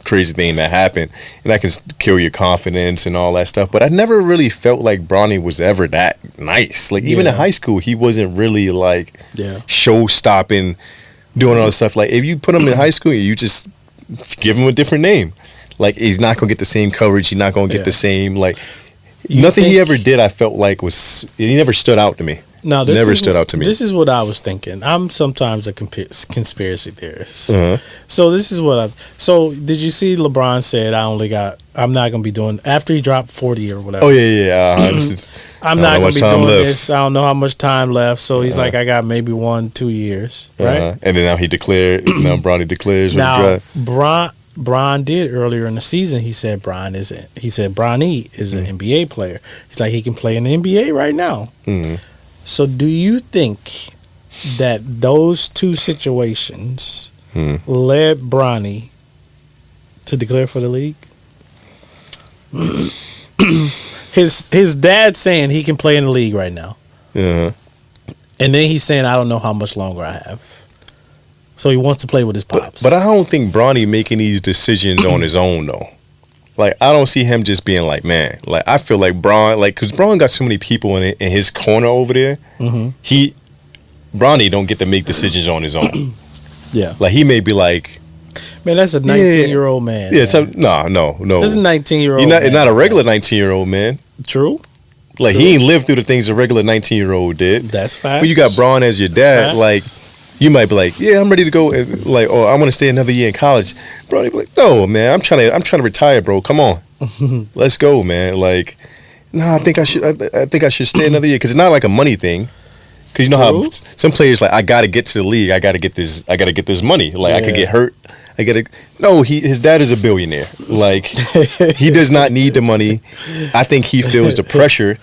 crazy thing that happened, and that can kill your confidence and all that stuff. But I never really felt like Bronny was ever that nice. Even in high school, he wasn't really show stopping, doing all this stuff. If you put him in high school, you just give him a different name. Like he's not gonna get the same coverage. He's not gonna get the same like. Nothing he ever did, I felt like he never stood out to me. No, never stood out to me. This is what I was thinking. I'm sometimes a conspiracy theorist. Uh-huh. So this is what So did you see LeBron said I'm not gonna be doing after he dropped 40 or whatever. Oh yeah. I'm not gonna be doing this. I don't know how much time left. So he's like, I got maybe 1-2 years, right? And then now he declared. Now Bronny declares. Now Bron did earlier in the season. He said Bronny is an NBA player. He's like he can play in the NBA right now. Mm-hmm. So do you think that those two situations led Bronny to declare for the league? His dad saying he can play in the league right now. Uh-huh. And then he's saying I don't know how much longer I have. So he wants to play with his pops. But I don't think Bronny making these decisions on his own though. Like I don't see him just being like, man. Like I feel like because Bron got so many people in his corner over there. Mm-hmm. Bronny don't get to make decisions on his own. Yeah, like he may be like, man, that's a 19-year-old man. Yeah, no. That's a 19-year-old. Not a regular 19-year-old man. True. Like he ain't lived through the things a regular 19-year-old did. That's fact. When you got Bron as your dad, like. You might be like, yeah, I'm ready to go, and like, oh, I want to stay another year in college. Bro, be like, no, man, I'm trying to retire, bro. Come on, let's go, man. Like, I think I should stay another year because it's not like a money thing. Because you know how some players like, I got to get to the league, I got to get this money. Like, I could get hurt. No, his dad is a billionaire. Like, he does not need the money. I think he feels the pressure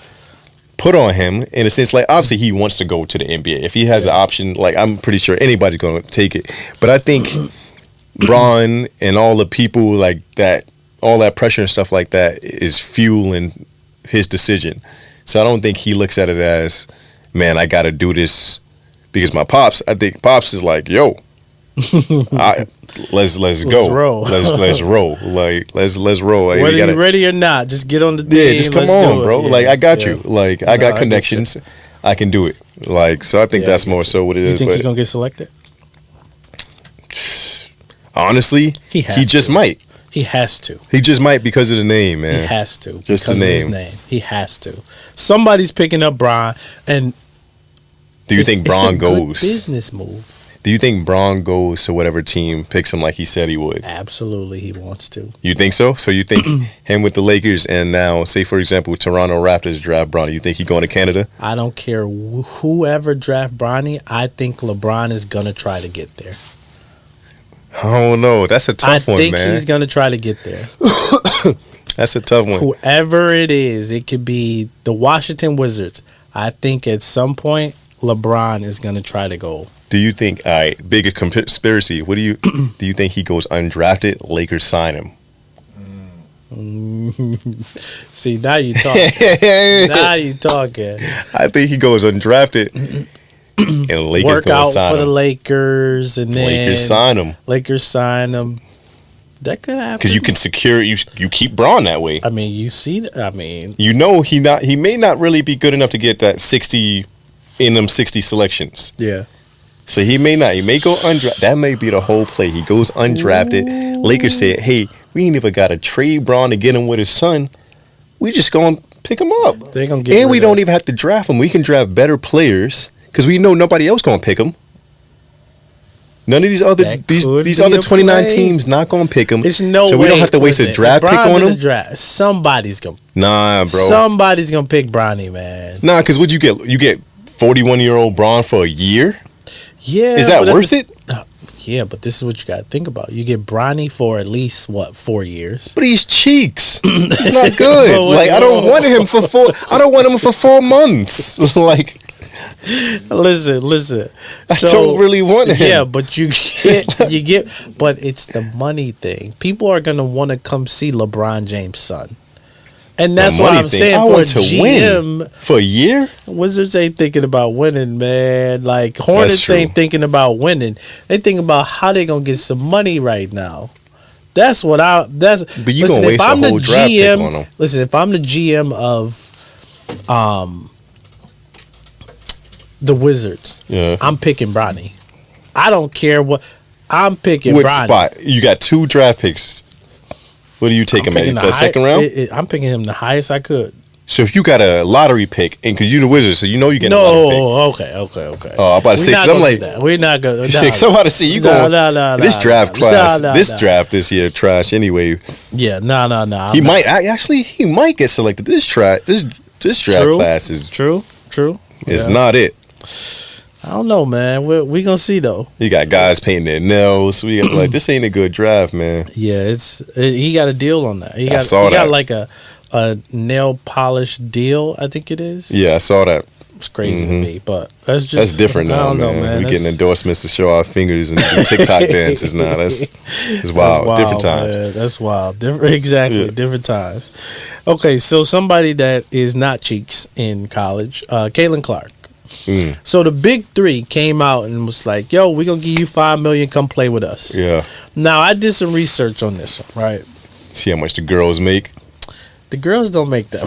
put on him in a sense, like obviously he wants to go to the NBA. If he has an option, like I'm pretty sure anybody's going to take it. But I think Bron and all the people like that, all that pressure and stuff like that is fueling his decision. So I don't think he looks at it as, man, I got to do this because my pops. I think pops is like, yo, let's go, roll. let's roll, like let's roll. Like, whether you're ready or not, just get on the team. Yeah, just come on, bro. Yeah. Like I got you. Like I got connections. I can do it. Like so, I think that's more so what it is. You think he's gonna get selected? Honestly, he just might. He has to. He just might because of the name, man. He has to. Just the name. Of his name. He has to. Somebody's picking up Bron, and do you think Bron goes? Business move. Do you think Bron goes to whatever team picks him like he said he would? Absolutely, he wants to. You think so? So you think him with the Lakers and now, say for example, Toronto Raptors draft Bronny, you think he going to Canada? I don't care whoever draft Bronny. I think LeBron is gonna try to get there. I don't know. That's a tough one, man. I think he's gonna try to get there. That's a tough one. Whoever it is, it could be the Washington Wizards. I think at some point LeBron is gonna try to go. Do you think, all right, biggest conspiracy, what do you think he goes undrafted, Lakers sign him? See, now you talking. Now you talking. I think he goes undrafted and Lakers work out sign for him. the Lakers and then Lakers sign him. That could happen. Because you can secure, you keep Bron that way. I mean, you see, I mean. You know he may not really be good enough to get that 60 in them 60 selections. Yeah. So he may not. He may go undrafted. That may be the whole play. He goes undrafted. Ooh. Lakers said, hey, we ain't even got to trade Bron to get him with his son. We just going to pick him up. They gonna get and we don't even have to draft him. We can draft better players because we know nobody else going to pick him. None of these other these other 29 teams not going to pick him. It's no way. So we don't have to waste a draft pick on him. Somebody's going to. Nah, bro. Somebody's going to pick Bronny, man. Nah, because what you get? You get 41-year-old Bron for a year? Yeah. Is that worth it? Yeah, but this is what you got to think about. You get Bronny for at least 4 years. But he's cheeks. He's not good. Like I don't want him for 4. I don't want him for 4 months. Like, listen. I don't really want him. Yeah, but you get. But it's the money thing. People are gonna want to come see LeBron James' son. And that's what I'm saying. I want to GM, win for a year. Wizards ain't thinking about winning, man. Like Hornets ain't thinking about winning. They think about how they gonna get some money right now. That's what That's. But you gonna waste a whole draft pick on them. Listen, if I'm the GM of, the Wizards, I'm picking Bronny. I don't care what. I'm picking Bronny. What spot? You got 2 draft picks. What do you take him at? The second round? I'm picking him the highest I could. So if you got a lottery pick, and because you're the Wizards, so you know you're getting a lottery pick. Okay. Oh, I'm about to say, because I'm like, we're not going to. Because I'm about to say, you going, this draft class, this draft this year, trash anyway. Yeah, no. He might get selected. This draft class is true. It's not it. I don't know, man. We gonna see though. You got guys painting their nails. We got, like, this ain't a good draft, man. Yeah, he got a deal on that. He got like a nail polish deal, I think it is. Yeah, I saw that. It's crazy to me, but that's different now, man. We getting endorsements to show our fingers and do TikTok dances now. That's wild. Different times. Man. That's wild. Different times. Okay, so somebody that is not cheeks in college, Caitlin Clark. So the big three came out and was like, yo, we're going to give you $5 million, come play with us. Yeah. Now, I did some research on this one, right? See how much the girls make. The girls don't make that.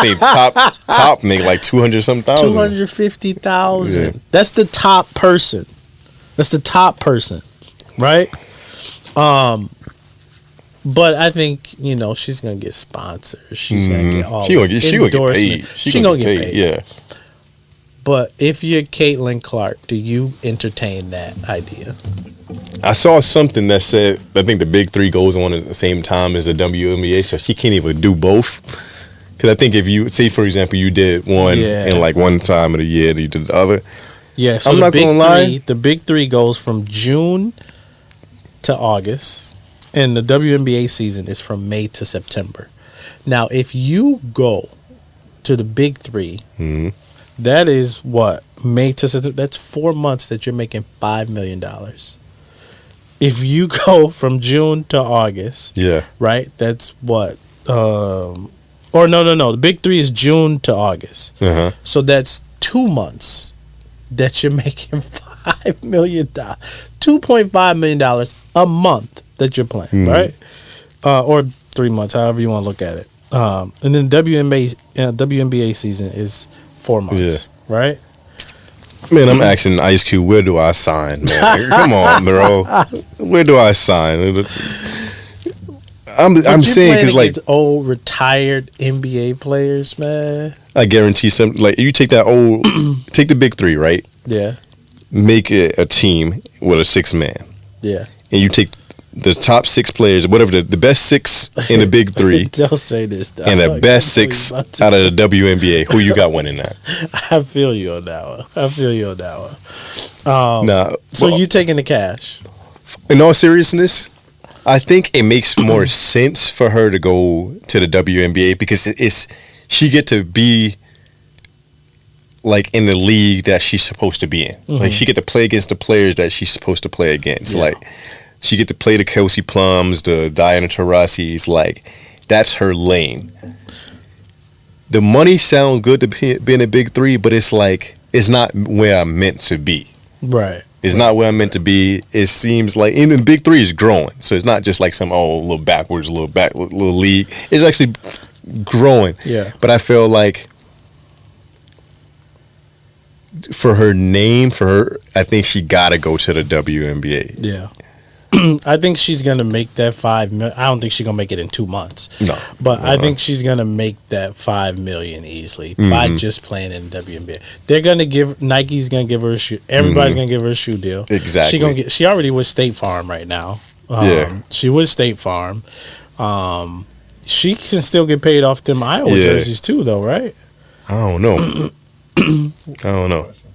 They top make like 200-something thousand. 250,000. Yeah. That's the top person. Right? But I think, she's gonna get sponsors. She's gonna get all this endorsement. She's gonna get paid. Yeah. But if you're Caitlin Clark, do you entertain that idea? I saw something that said, I think the big three goes on at the same time as the WNBA, so she can't even do both. Because I think if you, say for example, you did one in like one time of the year, and you did the other. Yeah, so I'm not going to lie. The big three goes from June to August, and the WNBA season is from May to September. Now, if you go to the big three, that is what? May to September. That's 4 months that you're making $5 million. If you go from June to August, right? That's what? No. The big three is June to August. So that's 2 months that you're making $5 million, $2.5 million a month that you're playing, right? Or 3 months, however you want to look at it. And then WNBA season is 4 months, right? Man, I'm asking Ice Cube, where do I sign, man? Come on, bro. Where do I sign? I'm saying because like old retired NBA players, man. I guarantee something. Like you take take the big three, right? Yeah. Make it a team with a 6-man. Yeah. And you take the top 6 players, whatever the best 6 in the big three. Don't say this. Dog. And the best 6 out of the WNBA. Who you got winning that? I feel you on that one. So you taking the cash? In all seriousness, I think it makes more sense for her to go to the WNBA because she get to be like in the league that she's supposed to be in. Like she get to play against the players that she's supposed to play against. Yeah. Like she get to play the Kelsey Plums, the Diana Taurasi's. Like that's her lane. The money sounds good to be in a big three, but it's like it's not where I'm meant to be. Right. It's not where I'm meant to be. It seems like in the big three is growing, so it's not just like some little backwards, little league. It's actually growing. Yeah. But I feel like for her name, I think she gotta go to the WNBA. Yeah. I think she's gonna make that $5 million. I don't think she's gonna make it in 2 months. No, I think she's gonna make that $5 million easily by just playing in the WNBA. They're gonna Nike's gonna give her a shoe. Everybody's gonna give her a shoe deal. Exactly. She already with State Farm right now. She was State Farm. She can still get paid off them Iowa jerseys too, though, right? I don't know.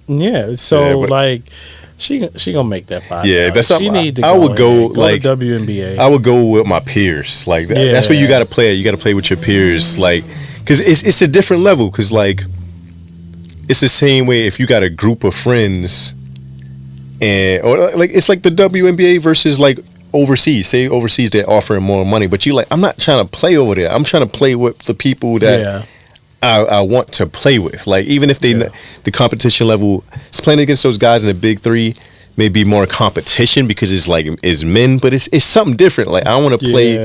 Yeah. So She gonna make that $5. Yeah, that's something. I would go like WNBA. I would go with my peers. Like that. Yeah. That's where you got to play. You got to play with your peers. Like, because it's a different level. Because like, it's the same way if you got a group of friends, or like it's like the WNBA versus like overseas. Say overseas they're offering more money, but you like I'm not trying to play over there. I'm trying to play with the people that. I want to play with. Like even if the competition level is playing against those guys in the big three may be more competition because it's men, but it's something different. Like I want to play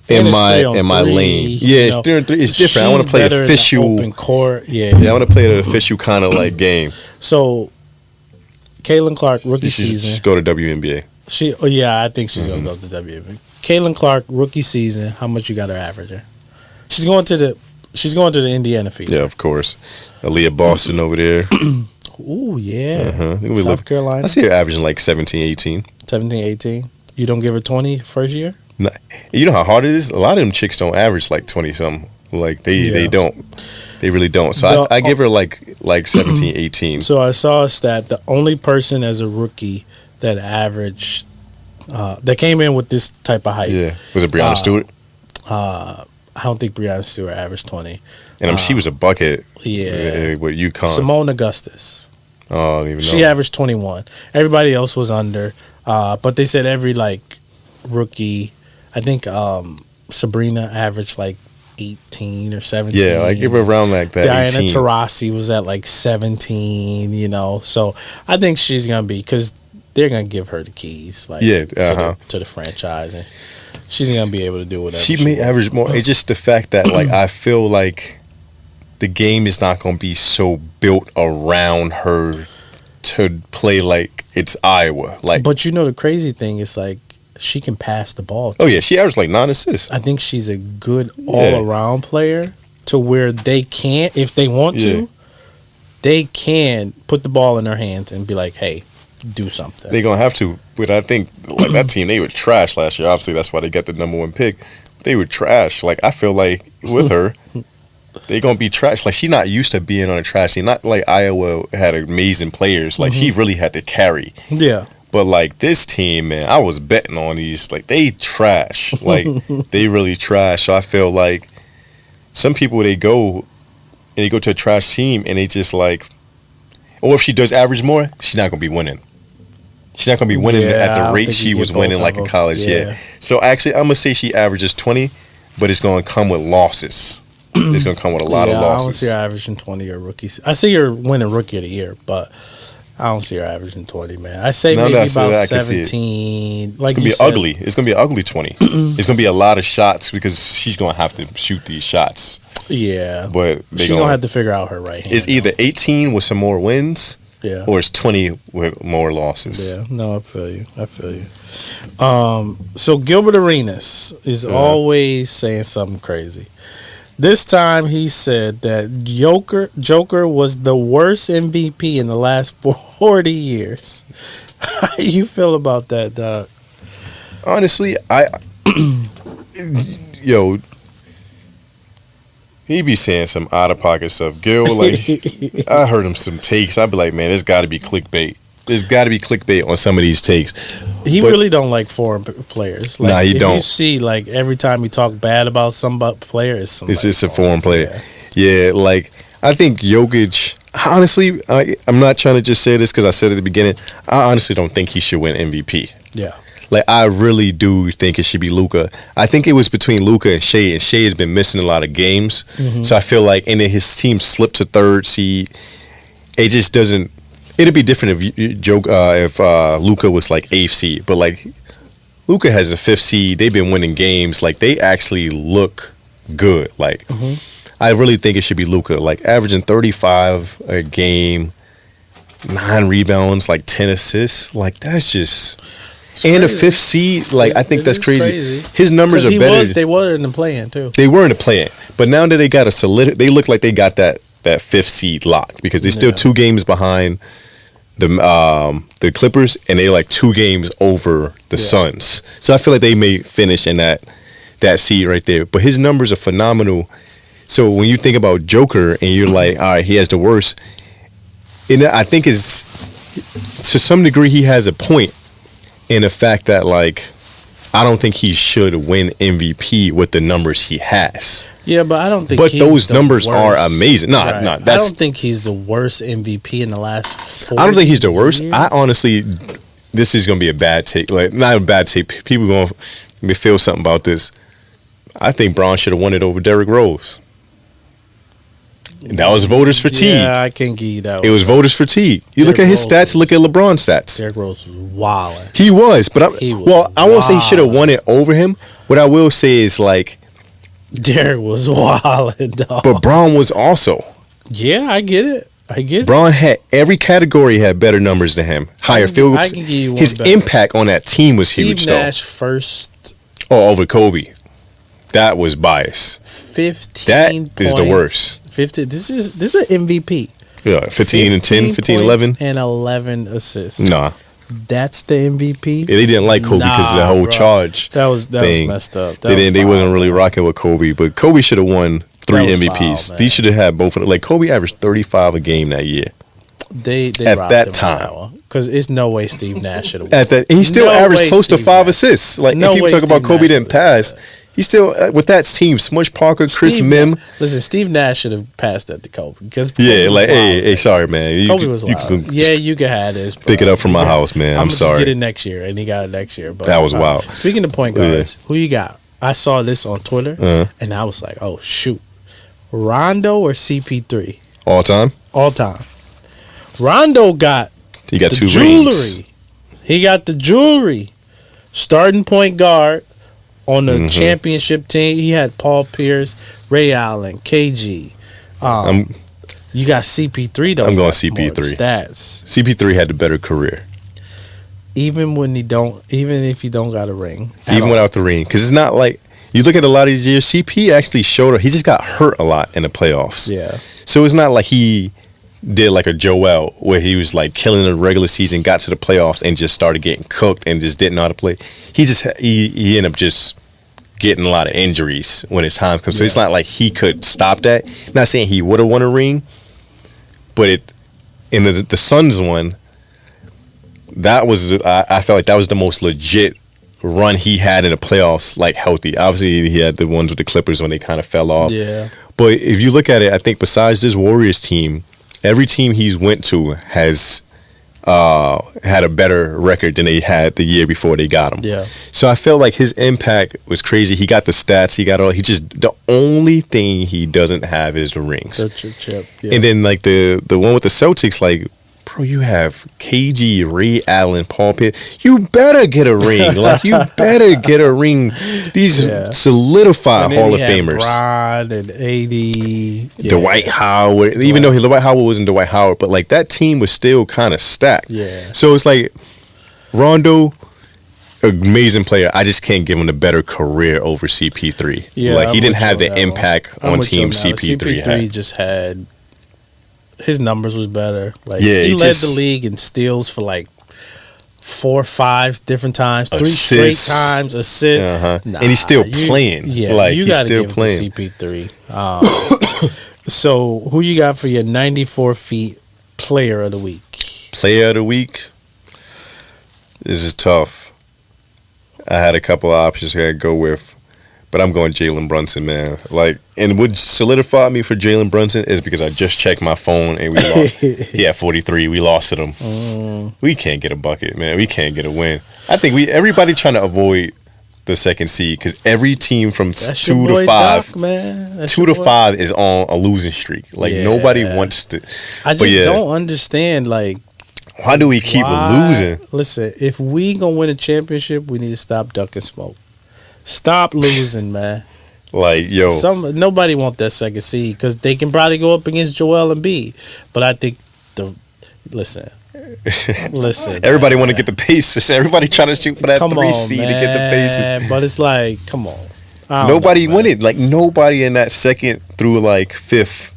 in my lane. Yeah, it's different. I want to play official open court. Yeah, I want to play an official kind of like game. So Caitlin Clark rookie season. Go to WNBA. I think she's gonna go to WNBA. Caitlin Clark, rookie season. How much you got her averaging? She's going to the Indiana Fever. Yeah, of course. Aaliyah Boston over there. Ooh, yeah. South Carolina. I see her averaging like 17, 18. 17, 18. You don't give her 20 first year? Nah, you know how hard it is? A lot of them chicks don't average like 20-something. Like, they don't. They really don't. So I give her like 17, 18. So I saw a stat. The only person as a rookie that averaged, that came in with this type of height. Yeah. Was it Breanna Stewart? I don't think Breanna Stewart averaged 20. And she was a bucket. Yeah. With UConn. Simone Augustus. Oh, I don't even know. She averaged 21. Everybody else was under. But they said every rookie, I think Sabrina averaged 18 or 17. Yeah, I give her around like that. Diana 18. Taurasi was at 17, So I think she's going to be, because they're going to give her the keys to the franchise. And she's going to be able to do whatever she may average more. It's just the fact that, I feel like the game is not going to be so built around her to play like it's Iowa. But the crazy thing is, she can pass the ball too. Oh yeah, she averaged 9 assists. I think she's a good all-around player to where they can, if they want to, they can put the ball in their hands and be like, hey, do something. They're going to have to. But I think that team, they were trash last year. Obviously, that's why they got the #1 pick. They were trash. I feel like with her, they're going to be trash. She's not used to being on a trash team. Not like Iowa had amazing players. She really had to carry. Yeah. But this team, man, I was betting on these. They trash. They really trash. So I feel like some people, they go to a trash team and they just or if she does average more, she's not going to be winning. She's not going to be winning at the rate she was winning in college. Yeah. So actually, I'm going to say she averages 20, but it's going to come with losses. It's going to come with a lot of losses. I don't see her averaging 20 or rookies. I see her winning rookie of the year, but I don't see her averaging 20, man. I say maybe about 17. It's going to be ugly. It's going to be an ugly 20. It's going to be a lot of shots because she's going to have to shoot these shots. Yeah. But she's going to have to figure out her right hand. It's either 18 with some more wins, yeah, or it's 20 with more losses. Yeah. No, I feel you. So Gilbert Arenas is always saying something crazy. This time he said that Joker was the worst MVP in the last 40 years. How do you feel about that, Doc? Honestly, he be saying some out of pocket stuff. Gil, I heard him some takes. I'd be like, man, there's got to be clickbait. There's got to be clickbait on some of these takes. He really don't like foreign players. Nah, he don't. You see, every time he talk bad about some player, it's just a foreign player. Yeah, I think Jokic. Honestly, I'm not trying to just say this because I said at the beginning. I honestly don't think he should win MVP. Yeah. I really do think it should be Luka. I think it was between Luka and Shea has been missing a lot of games. Mm-hmm. So I feel and then his team slipped to 3rd seed. It just doesn't. It'd be different if Luka was 8th seed, but Luka has a 5th seed. They've been winning games. They actually look good. Mm-hmm. I really think it should be Luka. Averaging 35 a game, 9 rebounds, 10 assists. That's just. And a 5th seed, I think that's crazy. His numbers are better. They were in the play-in too. They were in the play-in, but now that they got they look like they got that 5th seed locked because they're still 2 games behind the Clippers, and they're 2 games over the Suns. So I feel like they may finish in that seed right there. But his numbers are phenomenal. So when you think about Joker and you're all right, he has the worst. And I think to some degree he has a point in the fact that I don't think he should win MVP with the numbers he has. Yeah, but I don't think. But those numbers are amazing. No, right. no, I don't think he's the worst MVP in the last 4 I don't think he's the worst. I honestly, this is going to be a bad take. Not a bad take. People going to feel something about this. I think Braun should have won it over Derrick Rose. And that was voters fatigue. Yeah, I can't give you that. It was voters fatigue. You look at his stats, look at LeBron's stats. Derrick Rose was wilding. He was, but I won't say he should have won it over him. What I will say is Derrick was wilding, dog. But Braun was also. Yeah, I get it. I get it. Bron had every category had better numbers than him. Higher field goals. I can give you one His better. impact on that team was huge, Steve Nash first. Oh, over Kobe. That was bias. 15 That points, is the worst. 50. This is an MVP. Yeah, 15 and 10, 15 11. And 11 assists. Nah. That's the MVP. Yeah, they didn't like Kobe because of the whole charge. That was thing. messed up. They wasn't really rocking with Kobe, but Kobe should have won 3 MVPs. These should have had both of them. Like Kobe averaged 35 a game that year. They at that time, because it's no way Steve Nash should have. At that, he still averaged close to 5 assists. Like if people talk about Kobe didn't pass, he still with that team, Smush Parker, Chris Mim. Listen, Steve Nash should have passed that to Kobe because hey, sorry man, Kobe was wild. You can have this. Bro. Pick it up from my house, man. I'm sorry. Just get it next year, and he got it next year. But that was wild. Speaking of point guards, who you got? I saw this on Twitter, and I was like, oh shoot, Rondo or CP3? All time. Rondo got he got the 2 jewelry. rings. He got the jewelry. Starting point guard on the championship team. He had Paul Pierce, Ray Allen, KG. You got CP3 though. I'm going CP3. Stats. CP3 had the better career. Even if he don't got a ring. Even without the ring. Because it's not like you look at a lot of these years, CP actually showed he just got hurt a lot in the playoffs. Yeah. So it's not like he did like a Joel where he was like killing the regular season, got to the playoffs and just started getting cooked and just didn't know how to play. He ended up just getting a lot of injuries when his time comes. So it's not like he could stop that. Not saying he would have won a ring, but in the Suns one, that was I felt like that was the most legit run he had in the playoffs, like healthy. Obviously he had the ones with the Clippers when they kind of fell off. Yeah. But if you look at it, I think besides this Warriors team, every team he's went to has had a better record than they had the year before they got him. Yeah. So I felt like his impact was crazy. He got the stats. He got all. He just the only thing he doesn't have is the rings. That's your chip. Yeah. And then like the one with the Celtics, like, bro, you have KG, Ray Allen, Paul Pierce. You better get a ring. Like, you better get a ring. These solidified Hall of Famers. Rod and AD. Dwight Howard. Even though Dwight Howard wasn't Dwight Howard, but like that team was still kind of stacked. Yeah. So it's like Rondo, amazing player. I just can't give him the better career over CP3. Yeah, like he didn't have the impact on team CP3 had. CP3 just had. His numbers was better. Like he led the league in steals for like 4 or 5 different times, 3 straight times, assists. Nah, and he's still playing. Yeah, like you he's got to still give playing. it to CP3. So who you got for your 94 feet player of the week? Player of the week. This is tough. I had a couple of options here to go with. But I'm going Jalen Brunson, man. Like, and what solidified me for Jalen Brunson is because I just checked my phone and we lost. He had 43. We lost to them. We can't get a bucket, man. We can't get a win. I think everybody trying to avoid the second seed because every team from 2 to 5, Doc, 2 to 5 is on a losing streak. Like nobody wants to. I just don't understand. Like, why do we keep losing? Listen, if we gonna win a championship, we need to stop ducking smoke. Stop losing, man. Like, yo. Nobody want that second seed because they can probably go up against Joel Embiid. But I think listen. Everybody want to get the Pacers. Everybody trying to shoot for that 3 seed to get the Pacers. But it's like, come on. Nobody wanted. Like, nobody in that second through like 5th.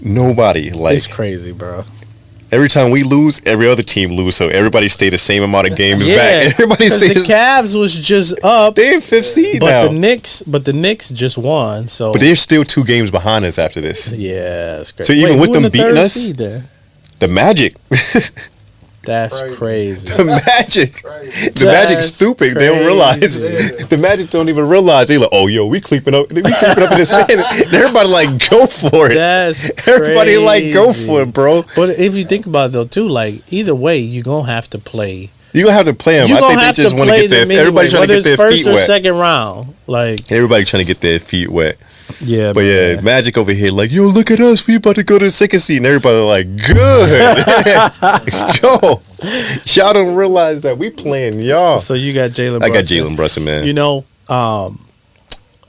Nobody. Like, it's crazy, bro. Every time we lose, every other team lose. So everybody stay the same amount of games back. Everybody stays. The Cavs was just up. They in 5th seed now. But the Knicks just won. So, but they're still 2 games behind us after this. Yeah, it's crazy. So even with them beating us, the Magic. That's crazy. The Magic. The Magic's stupid. Crazy. They don't realize. The Magic don't even realize. They like, oh, yo, we creeping up. We creeping up in this land. Everybody like, go for it. That's everybody like, go for it, bro. But if you think about it though, too, like either way, you're gonna have to play. You're gonna have to play them. I think they just want to get their. Everybody trying to get their feet wet. First or second round, like everybody trying to get their feet wet. Yeah, but yeah, Magic over here like, yo, look at us, we about to go to the second seed, and everybody like, good, yo, y'all don't realize that we playing y'all. So you got Jalen Brunson. I got Jalen Brunson, man. You know,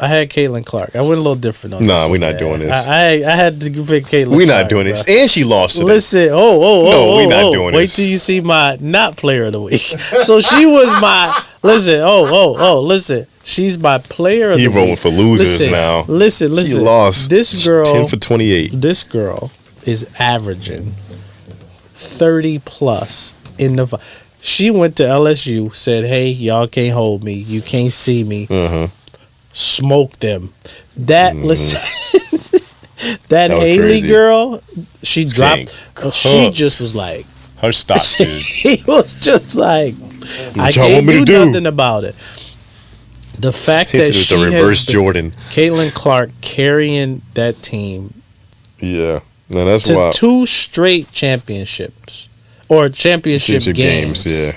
I had Caitlin Clark. I went a little different on this. Nah, we're not doing this. I had to pick Caitlin We're Clark. not doing this. And she lost today. Listen, No, we're not doing wait this. till you see my not player of the week. So she was my, listen, listen. She's my player of the week. He rolling for losers now. Listen. She lost. This girl. 10 for 28. This girl is averaging 30 plus in the. She went to LSU, said, "Hey, y'all can't hold me. You can't see me." Smoked them. Listen, that Haley crazy. girl, she dropped. She just was like, her stock, dude. He was just like, I y'all can't want me to do do? nothing about it. The fact This that is she the reverse has Jordan. Caitlin Clark carrying that team Yeah, no, that's to wild. 2 straight championships or championship games. Yeah,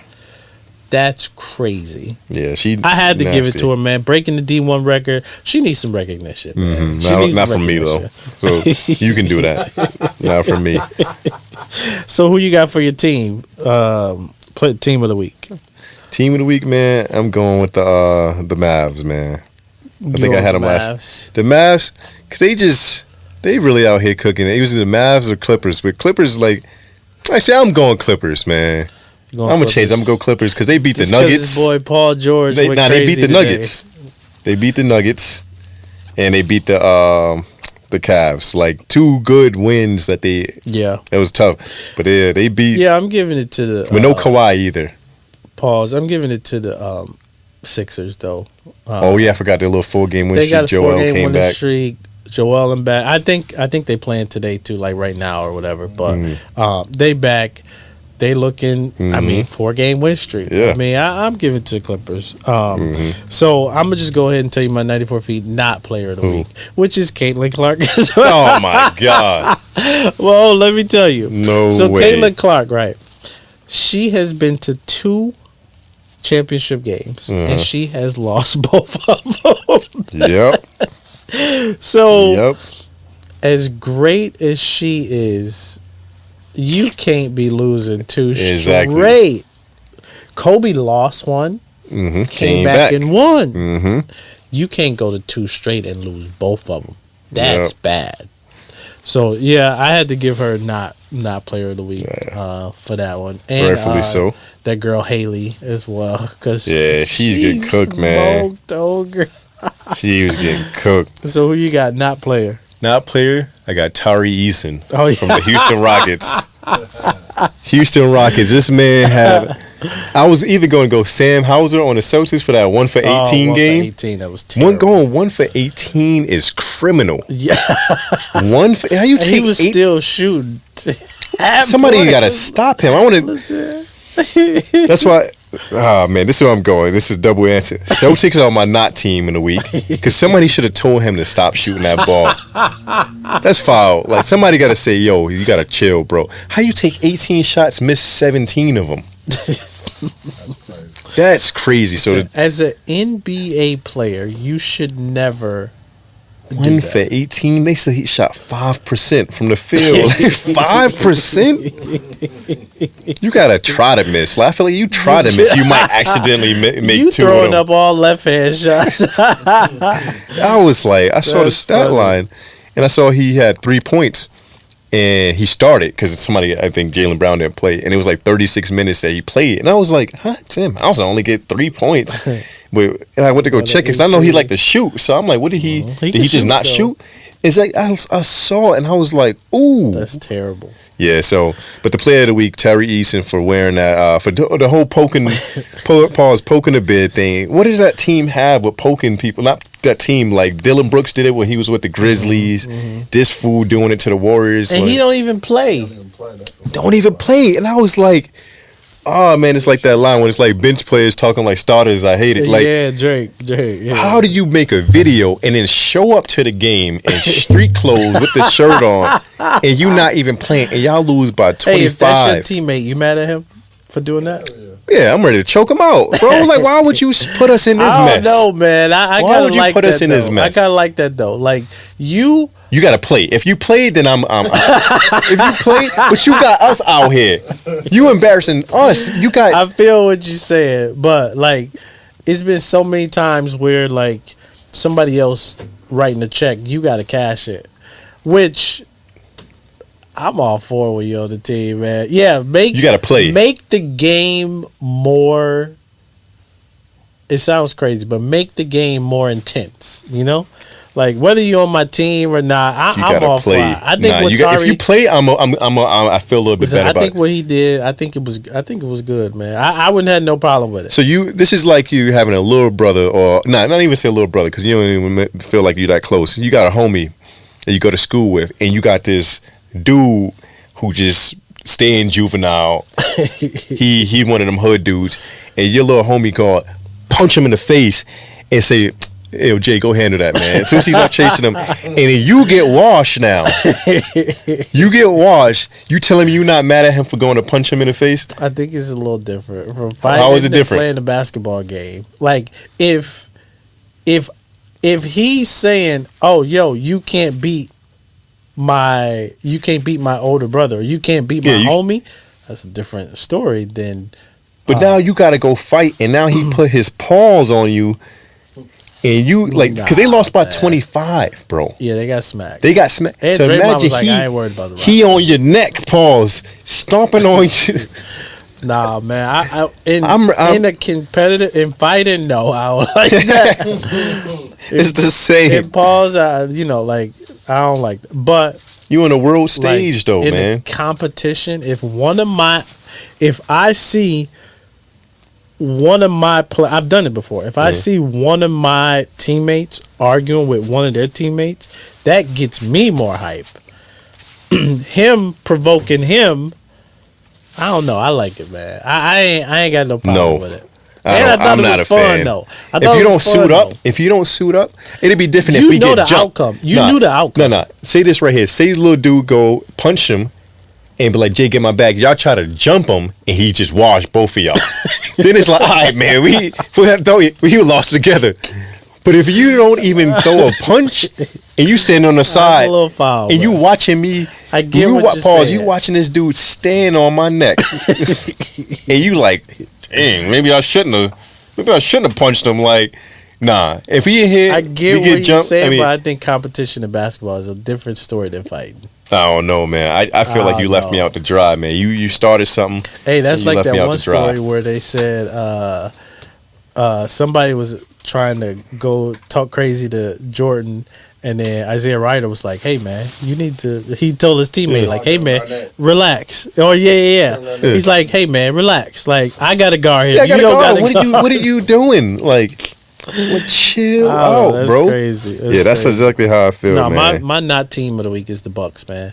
That's crazy. yeah. She. I had to give it nasty. to her, man. Breaking the D1 record. She needs some recognition. Man. She needs Not some from me though. recognition. So you can do that. Not from me. So who you got for your team? Play team of the week. Team of the week, man. I'm going with the Mavs, man. I think I had them last. The Mavs, cause they really out here cooking. It was the Mavs or Clippers, but Clippers like. I say I'm going Clippers, man. I'm gonna change. I'm gonna go Clippers because they beat the Nuggets. His boy Paul George. They beat the Nuggets. They beat the Nuggets, and they beat the Cavs. Like 2 good wins that they. Yeah, it was tough, but they beat. Yeah, I'm giving it to the with no Kawhi either. Pause. I'm giving it to the Sixers though. Oh yeah, I forgot their little 4-game win They streak. got a Joel 4-game came winning back. streak. Joel and back. I think they playing today too, like right now or whatever. But they back. They looking. I mean, 4-game win streak. Yeah. I mean, I'm giving it to the Clippers. So I'm gonna just go ahead and tell you my 94 feet not player of the week, which is Caitlin Clark. Oh my God! Well, let me tell you. No so way. Caitlin Clark, right? She has been to 2 championship games, and she has lost both of them. Yep. So, as great as she is, you can't be losing 2 straight. Kobe lost one, came back and won. You can't go to 2 straight and lose both of them. That's bad. So yeah, I had to give her not player of the week for that one, and rightfully so. That girl Haley as well, because she's getting cooked, man. She was getting cooked. So who you got? Not player. Not player. I got Tari Eason from the Houston Rockets. Houston Rockets. This man had. I was either going to go Sam Hauser on the Celtics for that 1 for 18 game. 18, that was terrible. Going 1 for 18 is criminal. Yeah. How you take? He was still shooting. Somebody got to stop him. I want to. That's why. Oh man, this is where I'm going. This is double answer. Celtics are my not team in the week because somebody should have told him to stop shooting that ball. That's foul. Like somebody got to say, "Yo, you got to chill, bro." How you take 18 shots, miss 17 of them? That's crazy. So as an NBA player, you should never. 1 for 18. They said he shot 5% from the field. 5%? You gotta try to miss. I feel like you try to miss, you might accidentally make 2 You of throwing them. up all left hand shots. I was like, I saw the stat line, and I saw he had 3 points, and he started because somebody, I think Jaylen Brown didn't play, and it was like 36 minutes that he played, and I was like, huh, Tim, I was only get 3 points, and I went to go check because I know he liked to shoot, so I'm like, what did he? Did he just not shoot? It's like I saw it, and I was like, ooh, that's terrible. Yeah, so, but the player of the week, Terry Eason, for wearing that, for the whole poking the bid thing. What does that team have with poking people? Not that team, like Dylan Brooks did it when he was with the Grizzlies. This fool doing it to the Warriors. And he don't even play. Don't even play. And I was like, oh man, it's like that line when it's like bench players talking like starters. I hate it. Like, yeah, Drake. Yeah. How do you make a video and then show up to the game in street clothes with the shirt on, and you not even playing, and y'all lose by 25? Hey, if that's your teammate, you mad at him for doing that? Yeah, I'm ready to choke him out, bro. Like, why would you put us in this mess? I don't know, man. I why would you like put us that, in though. this mess? I gotta like that though. Like you gotta play. If you played, then I'm if you play, but you got us out here. You embarrassing us. You got. I feel what you're saying, but like, it's been so many times where like somebody else writing the check, you got to cash it. Which I'm all for when you're on the team, man. Yeah, you got to play. Make the game more. It sounds crazy, but make the game more intense. You know, like whether you're on my team or not, I'm all for it. I think if you play, I feel a little bit better. I think what he did, I think it was good, man. I wouldn't have no problem with it. So this is like you having a little brother, or not even say a little brother, because you don't even feel like you're that close. You got a homie that you go to school with, and you got this dude who just stay in juvenile. he one of them hood dudes, and your little homie called. Punch him in the face and say, "Yo, Jay, go handle that, man." As soon as he's not chasing him, and then you get washed now. You get washed. You telling me you're not mad at him for going to punch him in the face? I think it's a little different from fighting. How is it different? Playing the basketball game. Like if he's saying, "Oh, yo, you can't beat my older brother, or you can't beat my homie," that's a different story than. But now you got to go fight, and now he put his paws on you, and you because they lost by 25, bro. Yeah, they got smacked. They got smacked. And so imagine was like, I ain't worried about the he on your neck, paws, stomping on you. Nah, man. I'm in a competitive in fighting. No, I don't like that. It's the same. In paws, I don't like that. But you on a world stage though, man. In a competition, if I see one of my I've done it before. If I see one of my teammates arguing with one of their teammates, that gets me more hype. Him provoking him, I don't know. I like it, man. I ain't got no problem with it. I'm not a fan. Though. If you don't suit up, it'd be different if we get jumped. Outcome. You knew the outcome. No. Say this right here. Say the little dude go punch him. And be like, Jay, get my bag. Y'all try to jump him, and he just washed both of y'all. Then it's like, all right, man, we lost together. But if you don't even throw a punch, and you stand on the side, a little foul, and you watching me, I get what you're saying. You watching this dude stand on my neck, and you like, dang, maybe I shouldn't have punched him. Like, nah, if he hit, I get what you're saying, but I think competition in basketball is a different story than fighting. I don't know, man. I feel like you left me out to dry, man. You started something. Hey, that's like that one story where they said somebody was trying to go talk crazy to Jordan, and then Isaiah Ryder was like, "Hey, man, you need to." He told his teammate, like, "Hey, man, relax." Oh, yeah. He's like, "Hey, man, relax. Like, I got to guard here. Yeah, you don't got to guard. What are you doing? Like, chill out, that's bro." Crazy. That's exactly how I feel, man. My not team of the week is the Bucks, man.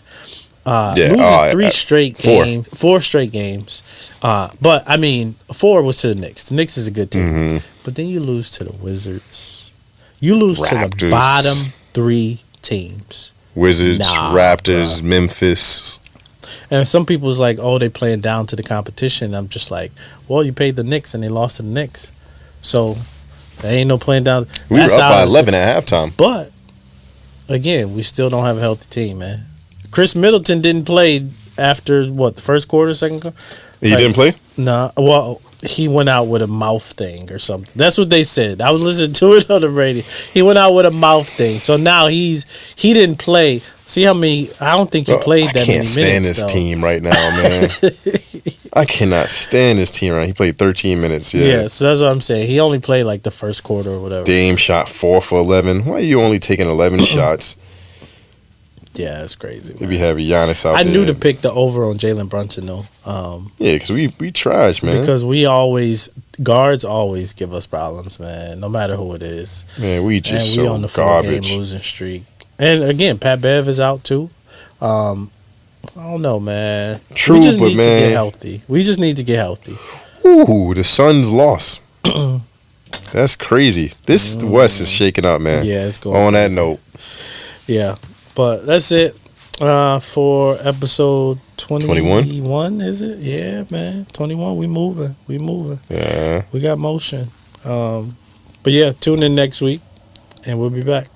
Losing 4 straight games. But I mean, 4 was to the Knicks. The Knicks is a good team, but then you lose to the Wizards. You lose Raptors. To the bottom 3 teams. Wizards, Raptors, bro. Memphis. And some people's like, "Oh, they playing down to the competition." I'm just like, well, you paid the Knicks and they lost to the Knicks, so there ain't no playing down. We were up by 11 at halftime. But again, we still don't have a healthy team, man. Chris Middleton didn't play after the first quarter, second quarter. He didn't play? No. Well, he went out with a mouth thing or something. That's what they said. I was listening to it on the radio. He went out with a mouth thing. So now he didn't play. See how many? I don't think he played that many minutes. I can't stand this team right now, man. I cannot stand this team right now. He played 13 minutes. Yeah, so that's what I'm saying. He only played like the first quarter or whatever. Dame shot 4 for 11. Why are you only taking 11 shots? Yeah, that's crazy. If you have Giannis out there. I knew to pick the over on Jalen Brunson though. Yeah, because we trash, man. Because guards always give us problems, man. No matter who it is. Man, we just we so on the garbage. 4-game losing streak. And again, Pat Bev is out too. I don't know, man. True, we just but need man, to get healthy. We just need to get healthy. Ooh, the Suns lost. That's crazy. This West is shaking up, man. Yeah, it's going on that note. Yeah. But that's it for episode 21, is it? Yeah, man. 21, we moving. Yeah. We got motion. But yeah, tune in next week, and we'll be back.